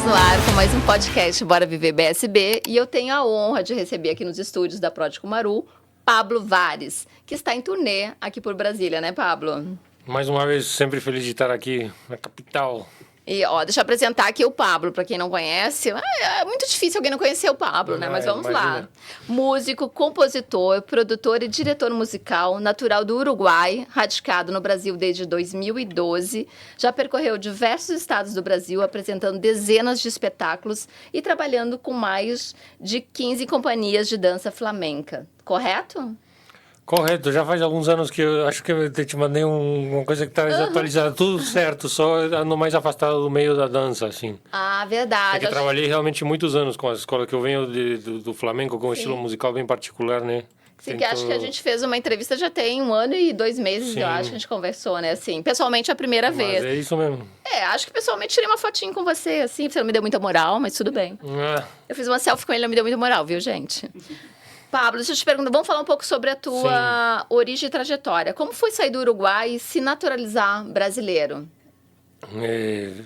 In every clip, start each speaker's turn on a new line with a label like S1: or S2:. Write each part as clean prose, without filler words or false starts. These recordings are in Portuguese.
S1: no ar com mais um podcast Bora Viver BSB e eu tenho a honra de receber aqui nos estúdios da Prod Cumaru, Pablo Vares, que está em turnê aqui por Brasília, né, Pablo?
S2: Mais uma vez, sempre feliz de estar aqui na capital.
S1: E, deixa eu apresentar aqui o Pablo, para quem não conhece. É muito difícil alguém não conhecer o Pablo, né? Mas vamos lá. Músico, compositor, produtor e diretor musical, natural do Uruguai, radicado no Brasil desde 2012. Já percorreu diversos estados do Brasil, apresentando dezenas de espetáculos e trabalhando com mais de 15 companhias de dança flamenca. Correto?
S2: Correto, já faz alguns anos que eu acho que eu te mandei uma coisa que está desatualizada, tudo certo, só ando mais afastado do meio da dança, assim.
S1: Ah, verdade.
S2: Porque trabalhei realmente muitos anos com a escola que eu venho do flamenco, com um
S1: Sim.
S2: estilo musical bem particular, né?
S1: Sim, que acho que a gente fez uma entrevista já tem 1 ano e 2 meses,
S2: Sim.
S1: eu acho que a gente conversou, né? Assim, pessoalmente a primeira vez.
S2: Mas é isso mesmo.
S1: Acho que pessoalmente tirei uma fotinho com você, assim, você não me deu muita moral, mas tudo bem. Eu fiz uma selfie com ele, não me deu muita moral, viu, gente? Pablo, deixa eu te perguntar, vamos falar um pouco sobre a tua origem e trajetória. Como foi sair do Uruguai e se naturalizar brasileiro?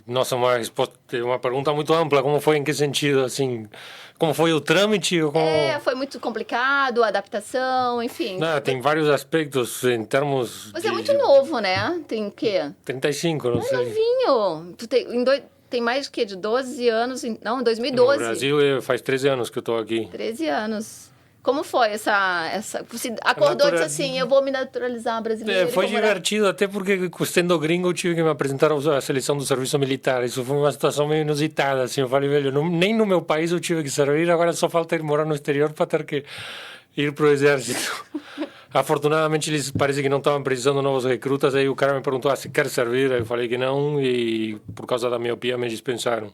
S2: Nossa, uma pergunta muito ampla. Como foi, em que sentido, assim? Como foi o trâmite?
S1: Foi muito complicado, a adaptação, enfim.
S2: Não, tem vários aspectos em termos
S1: Você é muito novo, né? Tem o quê?
S2: 35, não sei.
S1: Novinho. Tu tem mais que de 12 anos? Não, em 2012.
S2: No Brasil faz 13 anos que eu estou aqui.
S1: 13 anos. Como foi essa você acordou e disse assim, eu vou me naturalizar brasileiro?
S2: Foi divertido, até porque, sendo gringo, eu tive que me apresentar à seleção do serviço militar. Isso foi uma situação meio inusitada, assim. Eu falei, velho, nem no meu país eu tive que servir, agora só falta ir morar no exterior para ter que ir pro exército. Afortunadamente, eles parece que não estavam precisando de novos recrutas, aí o cara me perguntou se quer servir, aí eu falei que não, e por causa da miopia me dispensaram.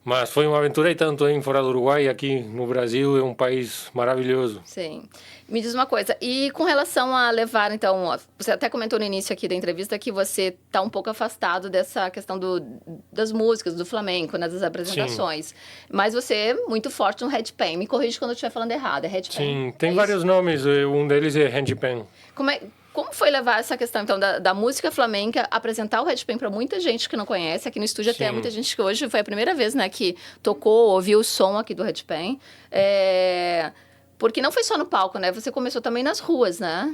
S2: Mas foi uma aventura e tanto, hein? Fora do Uruguai, aqui no Brasil, é um país maravilhoso.
S1: Sim. Me diz uma coisa, e com relação a levar, então, você até comentou no início aqui da entrevista que você está um pouco afastado dessa questão das músicas, do flamenco, né, das apresentações. Sim. Mas você é muito forte no headpan. Me corrige quando eu estiver falando errado, é headpan?
S2: Sim, tem vários nomes, um deles é headpan.
S1: Como foi levar essa questão, então, da música flamenca, apresentar o headpan para muita gente que não conhece? Aqui no estúdio até muita gente que hoje foi a primeira vez, né, que tocou, ouviu o som aqui do headpan. Porque não foi só no palco, né? Você começou também nas ruas, né?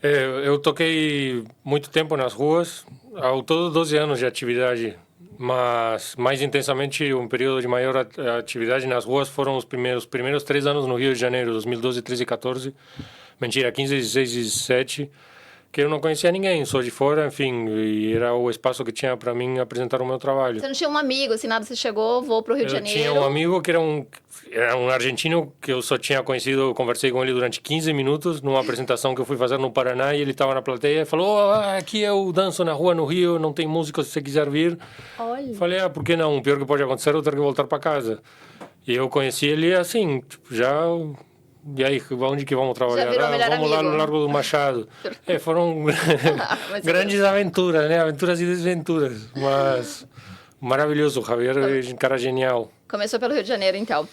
S2: Eu toquei muito tempo nas ruas, ao todo 12 anos de atividade, mas mais intensamente um período de maior atividade nas ruas foram os primeiros 3 anos no Rio de Janeiro, 2012, 13 e 14. Mentira, 15, 16 e 17, que eu não conhecia ninguém, sou de fora, enfim, e era o espaço que tinha para mim apresentar o meu trabalho.
S1: Você não tinha um amigo, assim, nada, você chegou, vou pro Rio de Janeiro?
S2: Eu tinha um amigo que era um argentino que eu só tinha conhecido, conversei com ele durante 15 minutos numa apresentação que eu fui fazer no Paraná, e ele estava na plateia e falou, aqui eu danço na rua no Rio, não tem música se você quiser vir.
S1: Olha.
S2: Falei, por que não? O pior que pode acontecer é eu ter que voltar para casa. E eu conheci ele assim, já... E aí, onde que vamos trabalhar? Vamos lá no Largo do Machado. Foram grandes aventuras, né? Aventuras e desventuras. Mas maravilhoso, o Javier é um cara genial.
S1: Começou pelo Rio de Janeiro, então.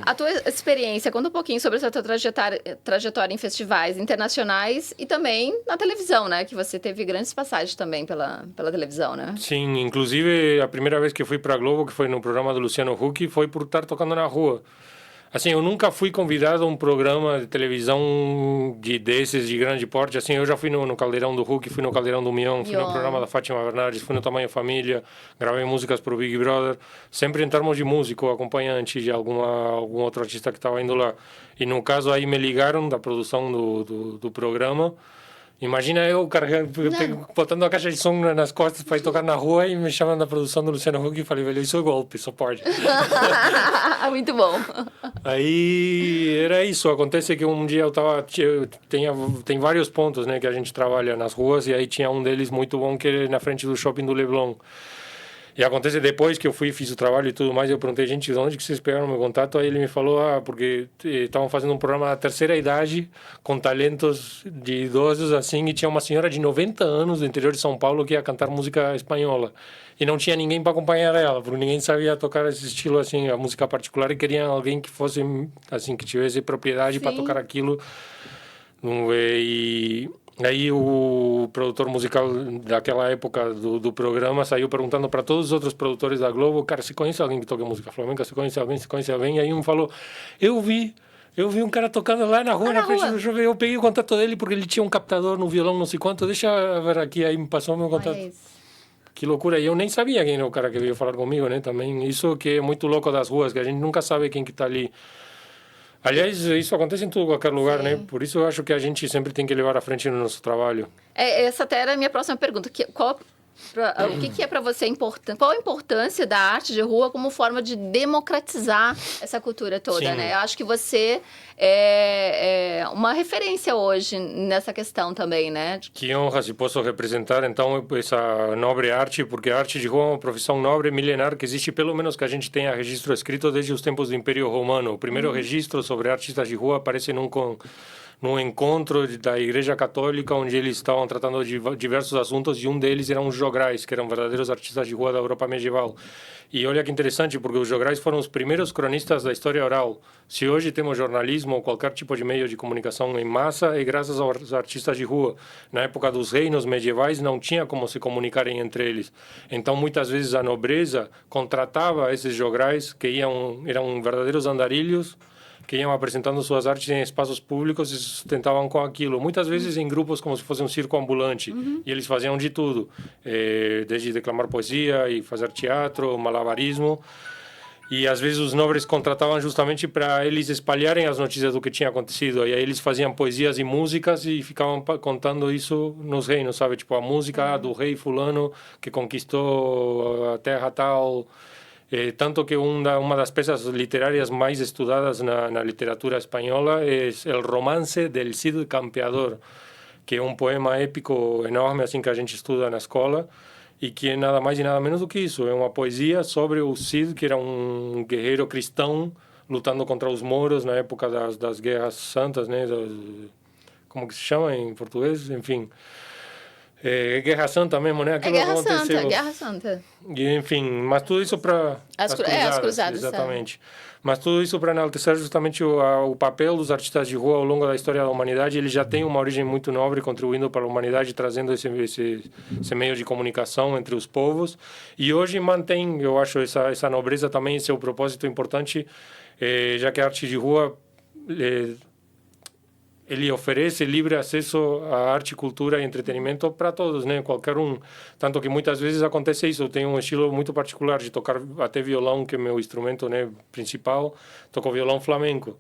S1: A tua experiência, conta um pouquinho sobre essa tua trajetória em festivais internacionais e também na televisão, né? Que você teve grandes passagens também pela televisão, né?
S2: Sim, inclusive a primeira vez que fui para a Globo, que foi no programa do Luciano Huck, foi por estar tocando na rua. Assim, eu nunca fui convidado a um programa de televisão desses de grande porte. Assim, eu já fui no Caldeirão do Huck, fui no Caldeirão do Mion, fui no programa da Fátima Bernardes, fui no Tamanho Família, gravei músicas para o Big Brother, sempre em termos de músico, acompanhante de algum outro artista que estava indo lá. E no caso aí me ligaram da produção do programa. Imagina eu botando a caixa de som nas costas para ir tocar na rua e me chamando da produção do Luciano Huck e falei, velho, isso é golpe, só pode.
S1: Muito bom.
S2: Aí era isso, acontece que um dia tem vários pontos, né, que a gente trabalha nas ruas, e aí tinha um deles muito bom que é na frente do shopping do Leblon. E acontece depois que eu fiz o trabalho e tudo mais, eu perguntei, gente, de onde que vocês pegaram meu contato? Aí ele me falou, porque estavam fazendo um programa da terceira idade, com talentos de idosos, assim, e tinha uma senhora de 90 anos do interior de São Paulo que ia cantar música espanhola. E não tinha ninguém para acompanhar ela, porque ninguém sabia tocar esse estilo, assim, a música particular, e queriam alguém que fosse, assim, que tivesse propriedade para tocar aquilo. Aí o produtor musical daquela época do programa saiu perguntando para todos os outros produtores da Globo, cara, você conhece alguém que toca música flamenca? Você conhece alguém? Você conhece alguém? E aí um falou, eu vi um cara tocando lá na rua, na frente do show. Eu peguei o contato dele porque ele tinha um captador no violão, não sei quanto. Deixa eu ver aqui, aí me passou o meu contato. Que loucura. E eu nem sabia quem era o cara que veio falar comigo, né? Também isso que é muito louco das ruas, que a gente nunca sabe quem que tá ali. Aliás, isso acontece em todo qualquer lugar, né? Por isso eu acho que a gente sempre tem que levar à frente no nosso trabalho.
S1: Essa até era a minha próxima pergunta. O que é para você importante? Qual a importância da arte de rua como forma de democratizar essa cultura toda, né? Eu acho que você é uma referência hoje nessa questão também, né?
S2: Que honra se posso representar, então, essa nobre arte, porque a arte de rua é uma profissão nobre, milenar, que existe pelo menos que a gente tenha registro escrito desde os tempos do Império Romano. O primeiro registro sobre artistas de rua aparece num encontro da Igreja Católica, onde eles estavam tratando de diversos assuntos, e um deles eram os jograis, que eram verdadeiros artistas de rua da Europa medieval. E olha que interessante, porque os jograis foram os primeiros cronistas da história oral. Se hoje temos jornalismo ou qualquer tipo de meio de comunicação em massa, é graças aos artistas de rua. Na época dos reinos medievais, não tinha como se comunicarem entre eles. Então, muitas vezes, a nobreza contratava esses jograis, que eram verdadeiros andarilhos, que iam apresentando suas artes em espaços públicos e se sustentavam com aquilo. Muitas vezes em grupos como se fosse um circo ambulante. E eles faziam de tudo, desde declamar poesia e fazer teatro, malabarismo. E às vezes os nobres contratavam justamente para eles espalharem as notícias do que tinha acontecido. E aí eles faziam poesias e músicas e ficavam contando isso nos reinos, sabe? Tipo, a música do rei fulano que conquistou a terra tal. Tanto que uma das peças literárias mais estudadas na literatura espanhola é El Romance del Cid Campeador, que é um poema épico enorme assim que a gente estuda na escola e que é nada mais e nada menos do que isso. É uma poesia sobre o Cid, que era um guerreiro cristão lutando contra os moros na época das guerras santas, né? Como que se chama em português? Enfim... Guerra Santa mesmo, né? Aquilo
S1: Guerra Santa.
S2: E, enfim, mas tudo isso para...
S1: As cruzadas.
S2: Exatamente. Mas tudo isso para enaltecer justamente o papel dos artistas de rua ao longo da história da humanidade. Ele já tem uma origem muito nobre, contribuindo para a humanidade, trazendo esse meio de comunicação entre os povos. E hoje mantém, eu acho, essa nobreza também, seu propósito importante, já que a arte de rua... ele oferece livre acesso à arte, cultura e entretenimento para todos, né? Qualquer um. Tanto que muitas vezes acontece isso. Eu tenho um estilo muito particular de tocar até violão, que é meu instrumento, né, principal. Toco violão flamenco.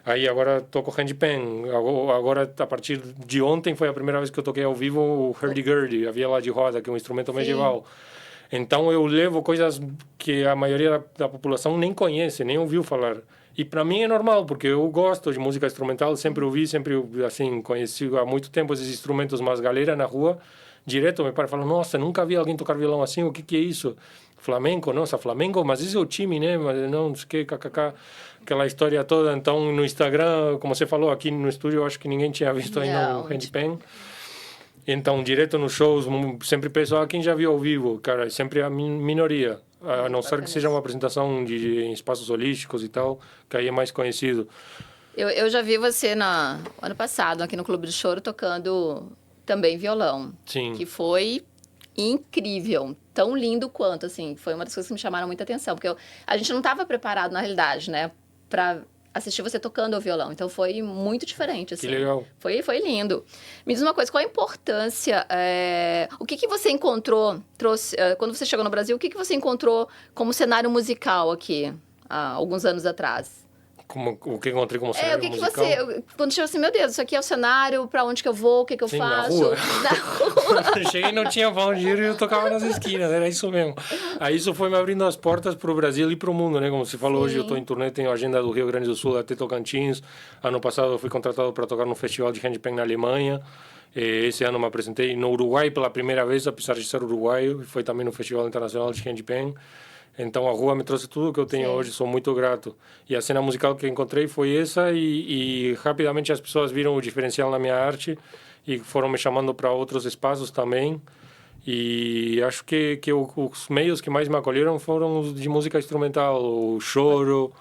S2: Aí agora toco handpan. Agora, a partir de ontem, foi a primeira vez que eu toquei ao vivo o hurdy-gurdy, a viola de roda, que é um instrumento medieval. Então eu levo coisas que a maioria da população nem conhece, nem ouviu falar. E para mim é normal, porque eu gosto de música instrumental, sempre ouvi, sempre assim, conheci há muito tempo esses instrumentos, mas galera na rua, direto me para e fala, nossa, nunca vi alguém tocar violão assim, o que é isso? Flamenco, nossa, Flamengo, mas isso é o time, né? Mas não sei o que, kkk, aquela história toda. Então no Instagram, como você falou, aqui no estúdio, eu acho que ninguém tinha visto ainda o handpan. Então, direto nos shows, sempre penso, quem já viu ao vivo? Cara, sempre a minoria. A não ser que seja uma apresentação em espaços holísticos e tal, que aí é mais conhecido.
S1: Eu já vi você ano passado, aqui no Clube do Choro, tocando também violão.
S2: Sim.
S1: Que foi incrível. Tão lindo quanto, assim. Foi uma das coisas que me chamaram muita atenção. Porque a gente não estava preparado, na realidade, né? Para assistir você tocando o violão. Então, foi muito diferente, assim.
S2: Que legal.
S1: Foi lindo. Me diz uma coisa, qual a importância... o que você encontrou, quando você chegou no Brasil, o que você encontrou como cenário musical aqui, há alguns anos atrás?
S2: O que encontrei como cenário musical?
S1: Quando chegou assim, meu Deus, isso aqui é o cenário, pra onde que eu vou, o que eu faço?
S2: Na rua. Cheguei e não tinha pra onde ir e eu tocava nas esquinas, era isso mesmo. Aí isso foi me abrindo as portas pro Brasil e pro mundo, né? Como você falou, hoje eu tô em turnê, tenho agenda do Rio Grande do Sul até Tocantins. Ano passado eu fui contratado para tocar no festival de handpan na Alemanha. Esse ano me apresentei no Uruguai pela primeira vez, apesar de ser uruguaio. Foi também no Festival Internacional de Handpan. Então a rua me trouxe tudo que eu tenho hoje, sou muito grato. E a cena musical que encontrei foi essa e rapidamente as pessoas viram o diferencial na minha arte e foram me chamando para outros espaços também. E acho que os meios que mais me acolheram foram os de música instrumental, o choro,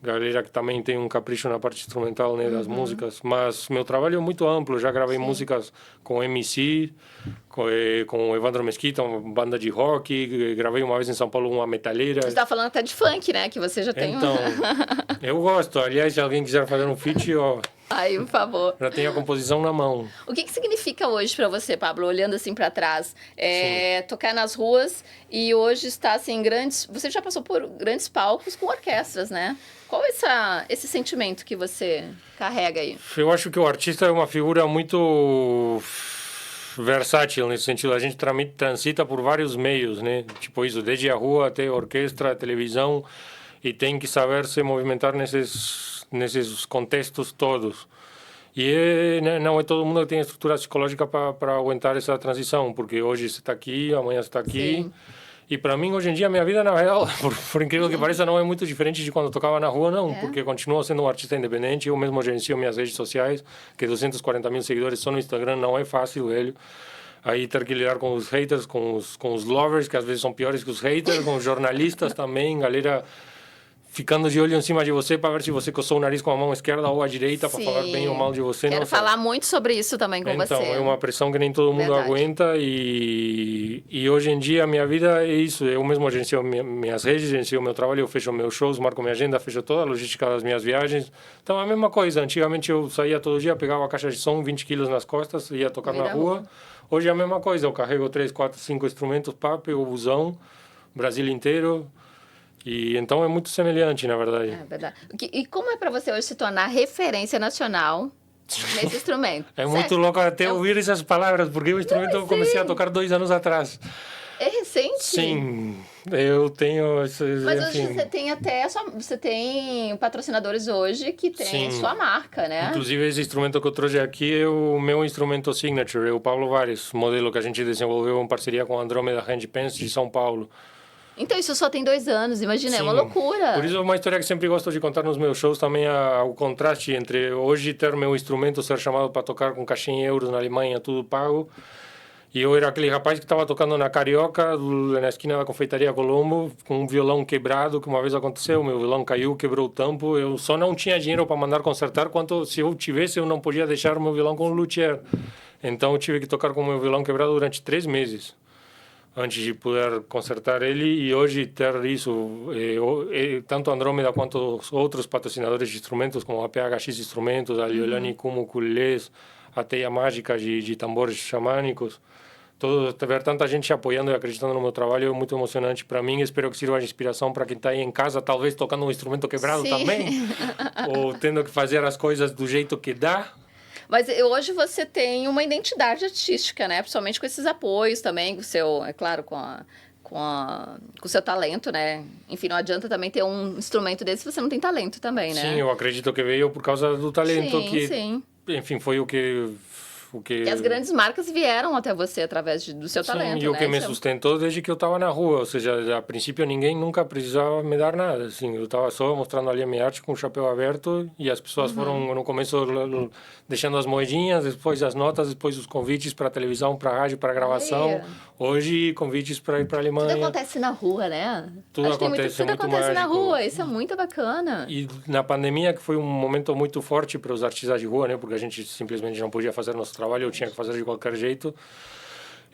S2: galera que também tem um capricho na parte instrumental, né, das músicas. Mas meu trabalho é muito amplo. Já gravei músicas com MC, com o Evandro Mesquita, uma banda de rock. Gravei uma vez em São Paulo uma metaleira.
S1: Você está falando até de funk, né? Que você já tem
S2: Então, eu gosto. Aliás, se alguém quiser fazer um feat, ó...
S1: Ai, por favor.
S2: Já tenho a composição na mão.
S1: O que significa hoje para você, Pablo, olhando assim para trás? Tocar nas ruas e hoje está assim, em grandes... Você já passou por grandes palcos com orquestras, né? Qual é esse sentimento que você carrega aí?
S2: Eu acho que o artista é uma figura muito versátil nesse sentido. A gente transita por vários meios, né? Tipo isso, desde a rua até a orquestra, a televisão, e tem que saber se movimentar nesses contextos todos. E não é todo mundo que tem estrutura psicológica para aguentar essa transição, porque hoje você está aqui, amanhã você está aqui. Sim. E para mim, hoje em dia, minha vida, na real, por incrível que pareça, não é muito diferente de quando eu tocava na rua, não. Porque continuo sendo um artista independente, eu mesmo gerencio minhas redes sociais, que 240 mil seguidores só no Instagram não é fácil, velho. Aí ter que lidar com os haters, com os lovers, que às vezes são piores que os haters, com os jornalistas também, galera ficando de olho em cima de você para ver se você coçou o nariz com a mão esquerda ou a direita para falar bem ou mal de você.
S1: Quero falar muito sobre isso também com você.
S2: Então, é uma pressão que nem todo mundo aguenta e hoje em dia a minha vida é isso. Eu mesmo agencio minhas redes, agencio meu trabalho, eu fecho meus shows, marco minha agenda, fecho toda a logística das minhas viagens. Então, a mesma coisa. Antigamente eu saía todo dia, pegava a caixa de som, 20 quilos nas costas, ia tocar na rua. Hoje é a mesma coisa. Eu carrego 3, 4, 5 instrumentos, pego o busão, Brasil inteiro. E então é muito semelhante, na verdade.
S1: É verdade. E como é para você hoje se tornar referência nacional nesse instrumento?
S2: É muito louco até ouvir essas palavras, porque o instrumento eu comecei a tocar 2 anos atrás.
S1: É recente?
S2: Sim, eu tenho...
S1: Mas hoje você tem você tem patrocinadores hoje que tem sua marca, né?
S2: Inclusive esse instrumento que eu trouxe aqui é o meu instrumento signature, é o Paulo Vares, modelo que a gente desenvolveu em parceria com a Andromeda Handpans de São Paulo.
S1: Então, isso só tem 2 anos, imagina, é uma loucura.
S2: Por isso é uma história que sempre gosto de contar nos meus shows também, o contraste entre hoje ter meu instrumento, ser chamado para tocar com caixinha em euros na Alemanha, tudo pago. E eu era aquele rapaz que estava tocando na Carioca, na esquina da Confeitaria Colombo, com um violão quebrado, que uma vez aconteceu, meu violão caiu, quebrou o tampo. Eu só não tinha dinheiro para mandar consertar, quanto se eu tivesse, eu não podia deixar o meu violão com o luthier. Então eu tive que tocar com o meu violão quebrado durante 3 meses. Antes de poder consertar ele, e hoje ter isso, tanto a Andrômeda quanto os outros patrocinadores de instrumentos, como a PHX Instrumentos, a Liolani Kumo Ukulelês, a Teia Mágica de tambores xamânicos, ver tanta gente apoiando e acreditando no meu trabalho é muito emocionante para mim. Espero que sirva de inspiração para quem está aí em casa, talvez tocando um instrumento quebrado também, ou tendo que fazer as coisas do jeito que dá.
S1: Mas hoje você tem uma identidade artística, né? Principalmente com esses apoios também, com o seu, é claro, com o seu talento, né? Enfim, não adianta também ter um instrumento desse se você não tem talento também, né?
S2: Sim, eu acredito que veio por causa do talento,
S1: sim.
S2: Enfim, foi o que
S1: E as grandes marcas vieram até você através do seu talento,
S2: e o que me sustentou desde que eu estava na rua. Ou seja, a princípio ninguém nunca precisava me dar nada. Assim, eu estava só mostrando ali a minha arte com o chapéu aberto e as pessoas foram, no começo, deixando as moedinhas, depois as notas, depois os convites para televisão, para rádio, para gravação. Hoje, convites para ir para a Alemanha.
S1: Tudo acontece na rua, né?
S2: Tudo acontece
S1: na rua, isso é muito bacana.
S2: E na pandemia, que foi um momento muito forte para os artistas de rua, né? Porque a gente simplesmente não podia fazer nosso trabalho, eu tinha que fazer de qualquer jeito.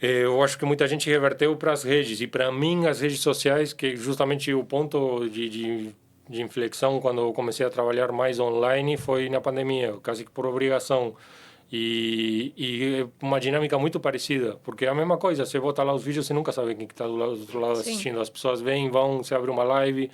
S2: Eu acho que muita gente reverteu para as redes. E para mim, as redes sociais, que é justamente o ponto de inflexão quando eu comecei a trabalhar mais online, foi na pandemia, quase que por obrigação. E uma dinâmica muito parecida, porque é a mesma coisa, você bota lá os vídeos, você nunca sabe quem está do outro lado assistindo. As pessoas vêm, vão, você abre uma live.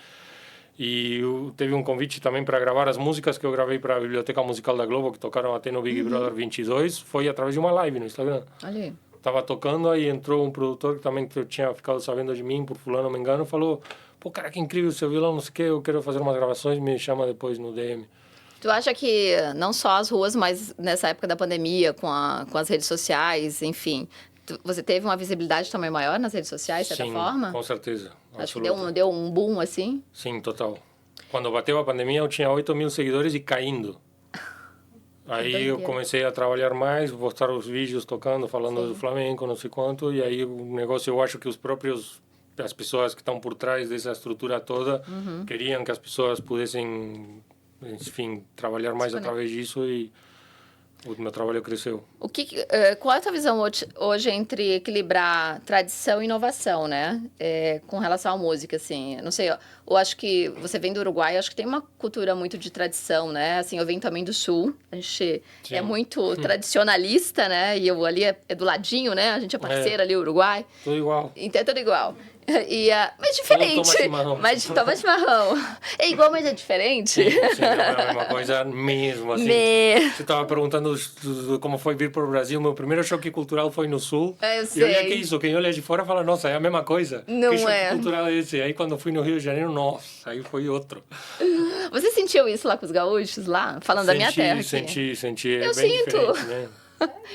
S2: E teve um convite também para gravar as músicas que eu gravei para a Biblioteca Musical da Globo, que tocaram até no Big Brother 22, foi através de uma live no Instagram.
S1: Ali.
S2: Tava tocando, aí entrou um produtor que também tinha ficado sabendo de mim, por fulano, me engano, falou: pô, cara, que incrível seu violão, não sei o que, eu quero fazer umas gravações, me chama depois no DM.
S1: Tu acha que não só as ruas, mas nessa época da pandemia, com as redes sociais, enfim, você teve uma visibilidade também maior nas redes sociais, de certa forma?
S2: Sim, com certeza.
S1: Acho que deu um boom, assim?
S2: Sim, total. Quando bateu a pandemia, eu tinha 8 mil seguidores e caindo. Aí eu comecei a trabalhar mais, postar os vídeos tocando, falando do flamenco, não sei quanto, e aí o negócio, eu acho que os próprios as pessoas que estão por trás dessa estrutura toda queriam que as pessoas pudessem, enfim, trabalhar mais através disso e o meu trabalho cresceu.
S1: Qual é a tua visão hoje entre equilibrar tradição e inovação, né? Com relação à música, assim, não sei, eu acho que você vem do Uruguai, acho que tem uma cultura muito de tradição, né? Assim, eu venho também do Sul, a gente é muito tradicionalista, né? E eu ali é do ladinho, né? A gente é parceiro ali, Uruguai.
S2: Tudo igual.
S1: Então é tudo igual. Mas diferente.
S2: Toma chimarrão.
S1: Mas toma chimarrão. É igual, mas é diferente.
S2: Sim, não é a mesma coisa mesmo, assim. Você estava perguntando como foi vir para o Brasil. Meu primeiro choque cultural foi no Sul.
S1: Eu
S2: E
S1: sei.
S2: olha que isso, quem olha de fora fala, nossa, é a mesma coisa.
S1: Não
S2: que choque
S1: é.
S2: cultural é esse? Aí quando fui no Rio de Janeiro, nossa, aí foi outro.
S1: Você sentiu isso lá com os gaúchos, lá? Falando da minha terra aqui.
S2: Senti. É
S1: Eu
S2: bem
S1: sinto.
S2: diferente, né?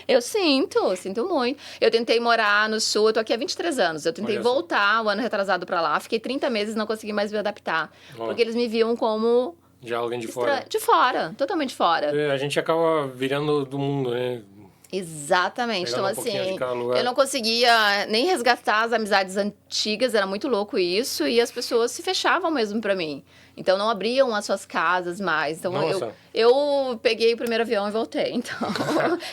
S1: Eu sinto muito. Eu tentei morar no Sul, eu tô aqui há 23 anos. Eu tentei voltar o ano retrasado pra lá, fiquei 30 meses e não consegui mais me adaptar. Porque eles me viam como...
S2: Já alguém de fora.
S1: De fora, totalmente fora.
S2: A gente acaba virando do mundo, né?
S1: Exatamente.
S2: Pegando
S1: Então, assim,
S2: lugar.
S1: eu não conseguia nem resgatar as amizades antigas, era muito louco isso, e as pessoas se fechavam mesmo pra mim. Então, não abriam as suas casas mais. Então, eu peguei o primeiro avião e voltei. Então,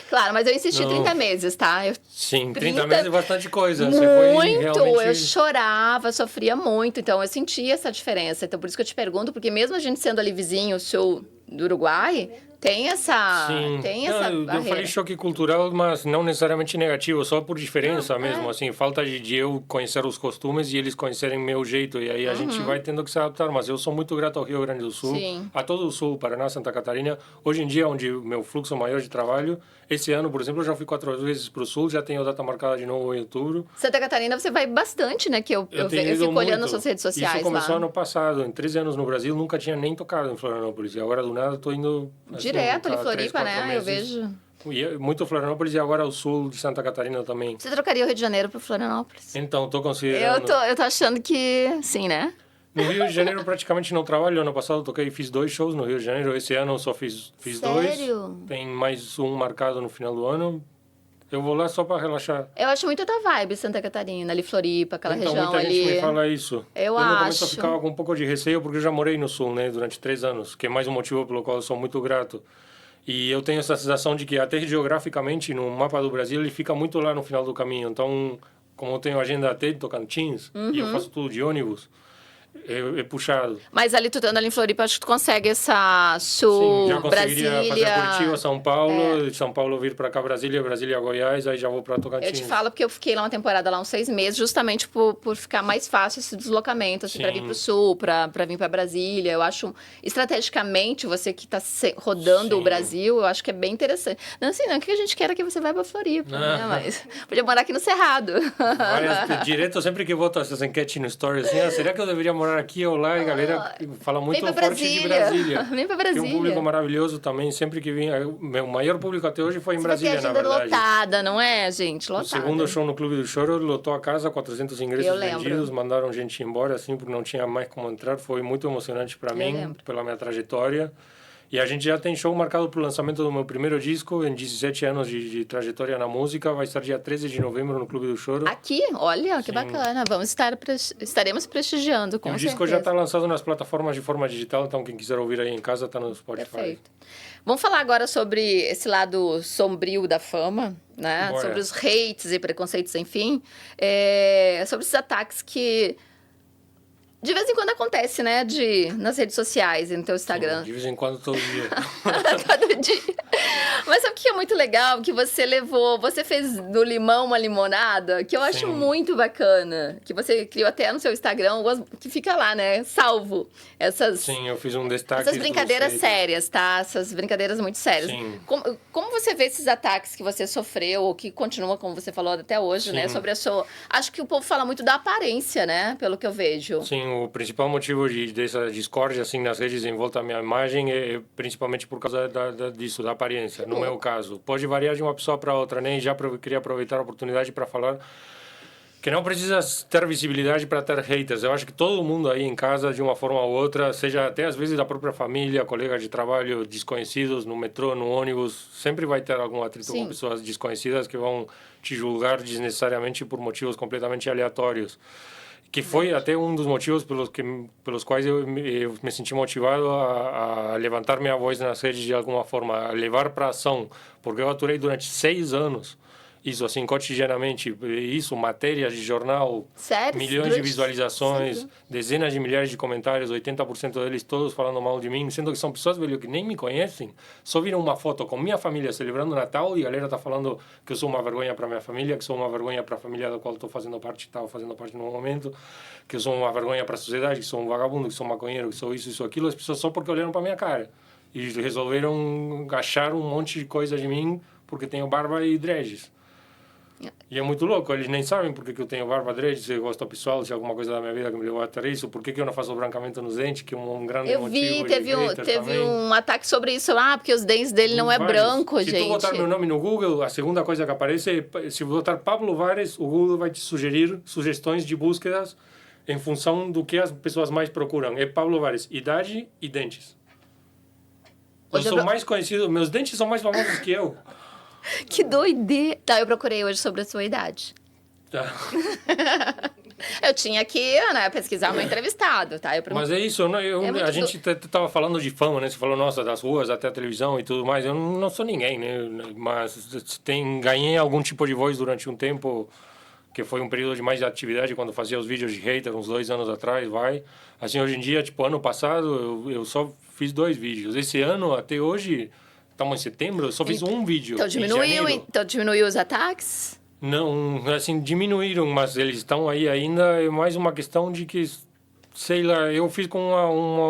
S1: claro, mas eu insisti 30 meses, tá?
S2: Sim, 30 meses é bastante coisa.
S1: Muito!
S2: Você foi realmente...
S1: Eu chorava, sofria muito. Então, eu sentia essa diferença. Então, por isso que eu te pergunto, porque mesmo a gente sendo ali vizinho, sul do Uruguai... Tem essa
S2: eu
S1: barreira.
S2: falei choque cultural, mas não necessariamente negativo, só por diferença mesmo, assim, falta de eu conhecer os costumes e eles conhecerem meu jeito, e aí a gente vai tendo que se adaptar, mas eu sou muito grato ao Rio Grande do Sul, a todo o Sul, Paraná, Santa Catarina, hoje em dia, onde o meu fluxo maior de trabalho, esse ano, por exemplo, eu já fui 4 vezes para o Sul, já tenho data marcada de novo em outubro.
S1: Santa Catarina você vai bastante, né, que eu fico olhando nas suas redes sociais.
S2: Isso começou
S1: lá.
S2: Ano passado, em 13 anos no Brasil, nunca tinha nem tocado em Florianópolis, e agora do nada estou indo... Assim,
S1: direto ali, Floripa, né? Eu vejo.
S2: E muito Florianópolis e agora o sul de Santa Catarina também.
S1: Você trocaria o Rio de Janeiro para Florianópolis?
S2: Então, estou considerando.
S1: Eu tô achando que sim, né?
S2: No Rio de Janeiro praticamente não trabalho. Ano passado fiz 2 shows no Rio de Janeiro. Esse ano eu só fiz 2.
S1: Sério?
S2: Tem mais um marcado no final do ano. Eu vou lá só para relaxar.
S1: Eu acho muito da vibe Santa Catarina, ali Floripa, aquela região
S2: muita
S1: ali.
S2: Gente me fala isso.
S1: Eu
S2: no começo eu ficava com um pouco de receio porque eu já morei no sul, né, durante 3 anos, que é mais um motivo pelo qual eu sou muito grato. E eu tenho essa sensação de que até geograficamente no mapa do Brasil ele fica muito lá no final do caminho. Então, como eu tenho agenda até de Tocantins e eu faço tudo de ônibus, é puxado.
S1: Mas ali, tu estando ali em Floripa, acho que tu consegue essa sul,
S2: Sim, já conseguiria
S1: Brasília...
S2: fazer Curitiba, São Paulo, de São Paulo vir para cá, Brasília, Goiás, aí já vou para Tocantins.
S1: Eu te falo porque eu fiquei lá uma temporada, lá uns 6 meses, justamente por ficar mais fácil esse deslocamento, assim, para vir para o sul, para vir para Brasília. Eu acho, estrategicamente, você que está rodando o Brasil, eu acho que é bem interessante. Não, assim, não, o que a gente quer é que você vá para Floripa, né? Mas podia morar aqui no Cerrado.
S2: Direto, sempre que boto essas enquetes no story, assim, será que eu deveria morar aqui ou lá? E a galera fala muito forte de Brasília.
S1: Vem pra Brasília.
S2: Tem um público maravilhoso também, sempre que vim. Meu maior público até hoje foi em Brasília, na verdade.
S1: Lotada, não é, gente? Lotada.
S2: O segundo show no Clube do Choro lotou a casa, 400 ingressos vendidos, mandaram gente embora, assim, porque não tinha mais como entrar. Foi muito emocionante para mim, pela minha trajetória. E a gente já tem show marcado para o lançamento do meu primeiro disco, em 17 anos de trajetória na música. Vai estar dia 13 de novembro no Clube do Choro.
S1: Aqui? Olha, que bacana. Estaremos prestigiando, com certeza.
S2: O disco já está lançado nas plataformas de forma digital, então quem quiser ouvir aí em casa está no Spotify.
S1: Perfeito. Vamos falar agora sobre esse lado sombrio da fama, né?
S2: Bora.
S1: Sobre os hates e preconceitos, enfim. Sobre esses ataques que... de vez em quando acontece, né? Nas redes sociais, no teu Instagram.
S2: Sim, de vez em quando, todo dia.
S1: Todo dia. Mas sabe o que é muito legal? Que você fez do limão uma limonada, que eu acho muito bacana. Que você criou até no seu Instagram, que fica lá, né? Salvo.
S2: Sim, eu fiz um destaque.
S1: Essas brincadeiras sérias, tá? Essas brincadeiras muito sérias.
S2: Sim.
S1: Como você vê esses ataques que você sofreu, ou que continua, como você falou até hoje, né? Sobre a sua... Acho que o povo fala muito da aparência, né? Pelo que eu vejo.
S2: Sim, o principal motivo dessa discórdia assim nas redes em volta à minha imagem é principalmente por causa disso, da aparência. No meu caso, pode variar de uma pessoa para outra, né? E já queria aproveitar a oportunidade para falar que não precisa ter visibilidade para ter haters. Eu acho que todo mundo aí em casa, de uma forma ou outra, seja até às vezes da própria família, colegas de trabalho, desconhecidos, no metrô, no ônibus, sempre vai ter algum atrito com pessoas desconhecidas que vão te julgar desnecessariamente por motivos completamente aleatórios. Que foi até um dos motivos pelos quais eu me senti motivado a levantar minha voz nas redes de alguma forma, a levar para ação, porque eu aturei durante 6 anos isso assim cotidianamente, isso, matérias de jornal,
S1: Sério?
S2: milhões de visualizações, dezenas de milhares de comentários, 80% deles todos falando mal de mim, sendo que são pessoas, velho, que nem me conhecem, só viram uma foto com minha família celebrando o Natal e a galera tá falando que eu sou uma vergonha para minha família, que sou uma vergonha para a família da qual estou fazendo parte, estava fazendo parte no momento, que eu sou uma vergonha para a sociedade, que sou um vagabundo, que sou um maconheiro, que sou isso, aquilo, as pessoas só porque olharam para minha cara e resolveram achar um monte de coisa de mim porque tenho barba e dreads. E é muito louco, eles nem sabem porque que eu tenho barba, dread, se eu gosto pessoal, se é alguma coisa da minha vida que me levou até isso, por que eu não faço o brancamento nos dentes, que é um grande
S1: eu
S2: motivo.
S1: Teve um ataque sobre isso, porque os dentes dele não é branco, gente.
S2: Se tu botar meu nome no Google, a segunda coisa que aparece, se botar Pablo Vares, o Google vai te sugerir sugestões de búsquedas em função do que as pessoas mais procuram. É Pablo Vares, idade e dentes. Eu sou mais conhecido, meus dentes são mais famosos que eu.
S1: Que doideira! Tá, eu procurei hoje sobre a sua idade.
S2: Tá.
S1: Eu tinha que pesquisar o meu entrevistado, tá?
S2: Mas é isso, a gente tava falando de fama, né? Você falou, nossa, das ruas até a televisão e tudo mais. Eu não sou ninguém, né? Mas ganhei algum tipo de voz durante um tempo, que foi um período de mais atividade, quando fazia os vídeos de hater, uns 2 anos atrás, vai. Assim, hoje em dia, tipo, ano passado, eu só fiz 2 vídeos. Esse ano, até hoje... Estamos em setembro, eu só fiz um vídeo.
S1: Então diminuiu os ataques?
S2: Não, assim, diminuíram, mas eles estão aí ainda. É mais uma questão de que, sei lá, eu fiz com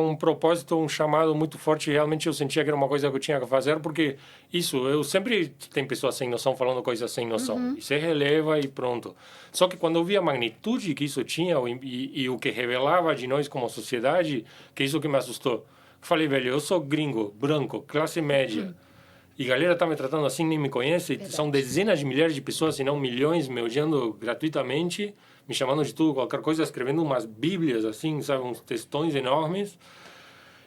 S2: um propósito, um chamado muito forte. Realmente eu sentia que era uma coisa que eu tinha que fazer, porque isso, eu sempre tem pessoas sem noção falando coisas sem noção. E se releva e pronto. Só que quando eu vi a magnitude que isso tinha e o que revelava de nós como sociedade, que isso que me assustou. Falei, velho, eu sou gringo, branco, classe média. E a galera tá me tratando assim, nem me conhece. Verdade. São dezenas de milhares de pessoas, se não milhões, me odiando gratuitamente, me chamando de tudo, qualquer coisa, escrevendo umas bíblias, assim, sabe, uns textões enormes.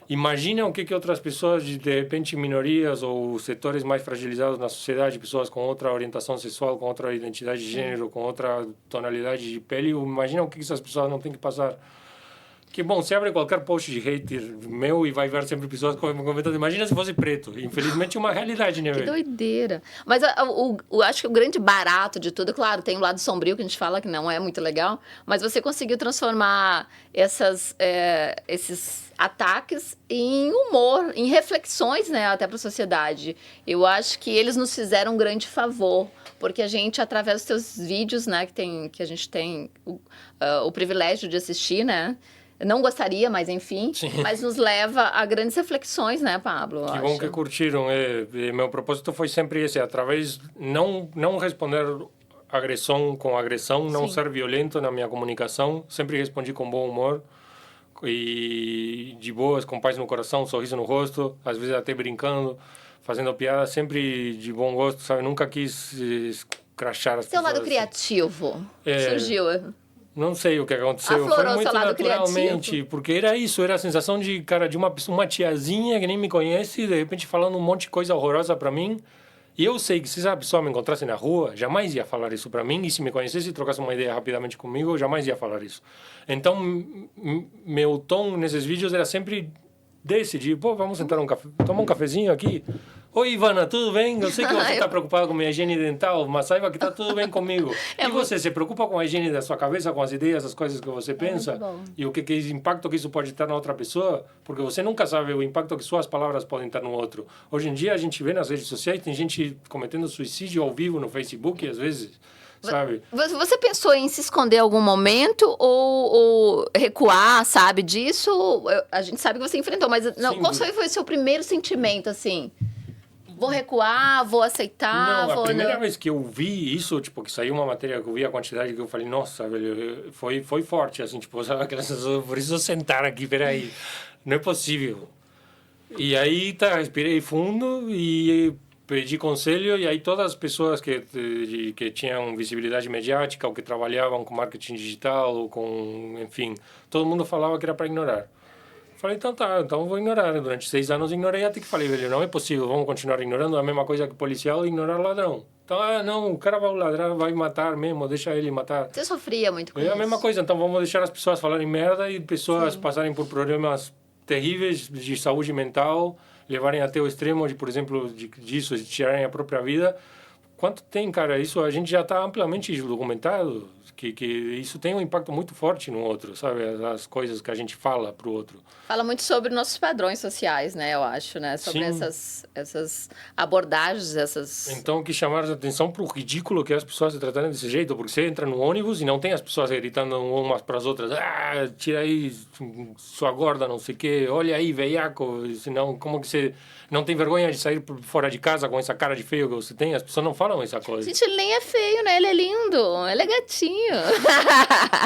S2: Imagina o que outras pessoas, de repente, minorias ou setores mais fragilizados na sociedade, pessoas com outra orientação sexual, com outra identidade de gênero, com outra tonalidade de pele, imagina o que essas pessoas não têm que passar. Que bom, você abre qualquer post de hater meu e vai ver sempre pessoas comentando. Imagina se fosse preto. Infelizmente é uma realidade, né, velho?
S1: Que doideira. Mas eu acho que o grande barato de tudo, claro, tem o lado sombrio que a gente fala que não é muito legal, mas você conseguiu transformar esses ataques em humor, em reflexões, né, até para a sociedade. Eu acho que eles nos fizeram um grande favor, porque a gente, através dos seus vídeos, né, que a gente tem o privilégio de assistir, né, eu não gostaria, mas enfim. Sim. Mas nos leva a grandes reflexões, né, Pablo?
S2: Que bom que curtiram. Meu propósito foi sempre esse, através não responder agressão com agressão, não ser violento na minha comunicação. Sempre respondi com bom humor e de boas, com paz no coração, sorriso no rosto, às vezes até brincando, fazendo piada, sempre de bom gosto, sabe? Nunca quis crachar as pessoas.
S1: Seu lado criativo surgiu.
S2: Não sei o que aconteceu,
S1: aflorou
S2: foi muito naturalmente,
S1: criativo.
S2: Porque era isso, era a sensação de, cara, de uma tiazinha que nem me conhece, de repente falando um monte de coisa horrorosa pra mim, e eu sei que se essa pessoa me encontrasse na rua, jamais ia falar isso pra mim, e se me conhecesse e trocasse uma ideia rapidamente comigo, eu jamais ia falar isso. Então, meu tom nesses vídeos era sempre desse, de, vamos sentar tomar um cafezinho aqui. Oi, Ivana, tudo bem? Eu sei que você está preocupada com a minha higiene dental, mas saiba que está tudo bem comigo. E você se preocupa com a higiene da sua cabeça, com as ideias, as coisas que você pensa? E o que impacto que isso pode ter na outra pessoa? Porque você nunca sabe o impacto que suas palavras podem ter no outro. Hoje em dia, a gente vê nas redes sociais, tem gente cometendo suicídio ao vivo no Facebook, às vezes, sabe?
S1: Você pensou em se esconder em algum momento ou recuar, sabe, disso? A gente sabe que você enfrentou, mas não, qual foi o seu primeiro sentimento, assim? Vou recuar, vou aceitar?
S2: Não, a primeira vez que eu vi isso, tipo, que saiu uma matéria que eu vi a quantidade que eu falei, nossa, velho, foi forte, assim, tipo, sabe, aquela sensação, por isso eu sentar aqui, peraí, não é possível. E aí, respirei fundo e pedi conselho, e aí todas as pessoas que tinham visibilidade mediática, ou que trabalhavam com marketing digital, ou com, enfim, todo mundo falava que era para ignorar. Falei, então tá, então vou ignorar. Durante 6 anos ignorei até que falei, velho, não é possível, vamos continuar ignorando a mesma coisa que policial e ignorar ladrão. Então, não, o cara vai ladrar, vai matar mesmo, deixa ele matar.
S1: Você sofria muito com
S2: isso? É a mesma coisa, então vamos deixar as pessoas falarem merda e pessoas passarem por problemas terríveis de saúde mental, levarem até o extremo de, por exemplo, disso, de tirarem a própria vida. Quanto tem, cara? Isso a gente já está amplamente documentado, que isso tem um impacto muito forte no outro, sabe? As coisas que a gente fala pro outro.
S1: Fala muito sobre nossos padrões sociais, né? Eu acho, né? Sobre essas abordagens, essas...
S2: Então, que chamar a atenção pro ridículo que é as pessoas se tratarem desse jeito, porque você entra no ônibus e não tem as pessoas gritando umas para as outras, tira aí sua gorda, não sei o quê, olha aí, veiaco, senão como que você não tem vergonha de sair fora de casa com essa cara de feio que você tem? As pessoas não falam essa coisa.
S1: Gente, ele nem é feio, né? Ele é lindo, ele é gatinho.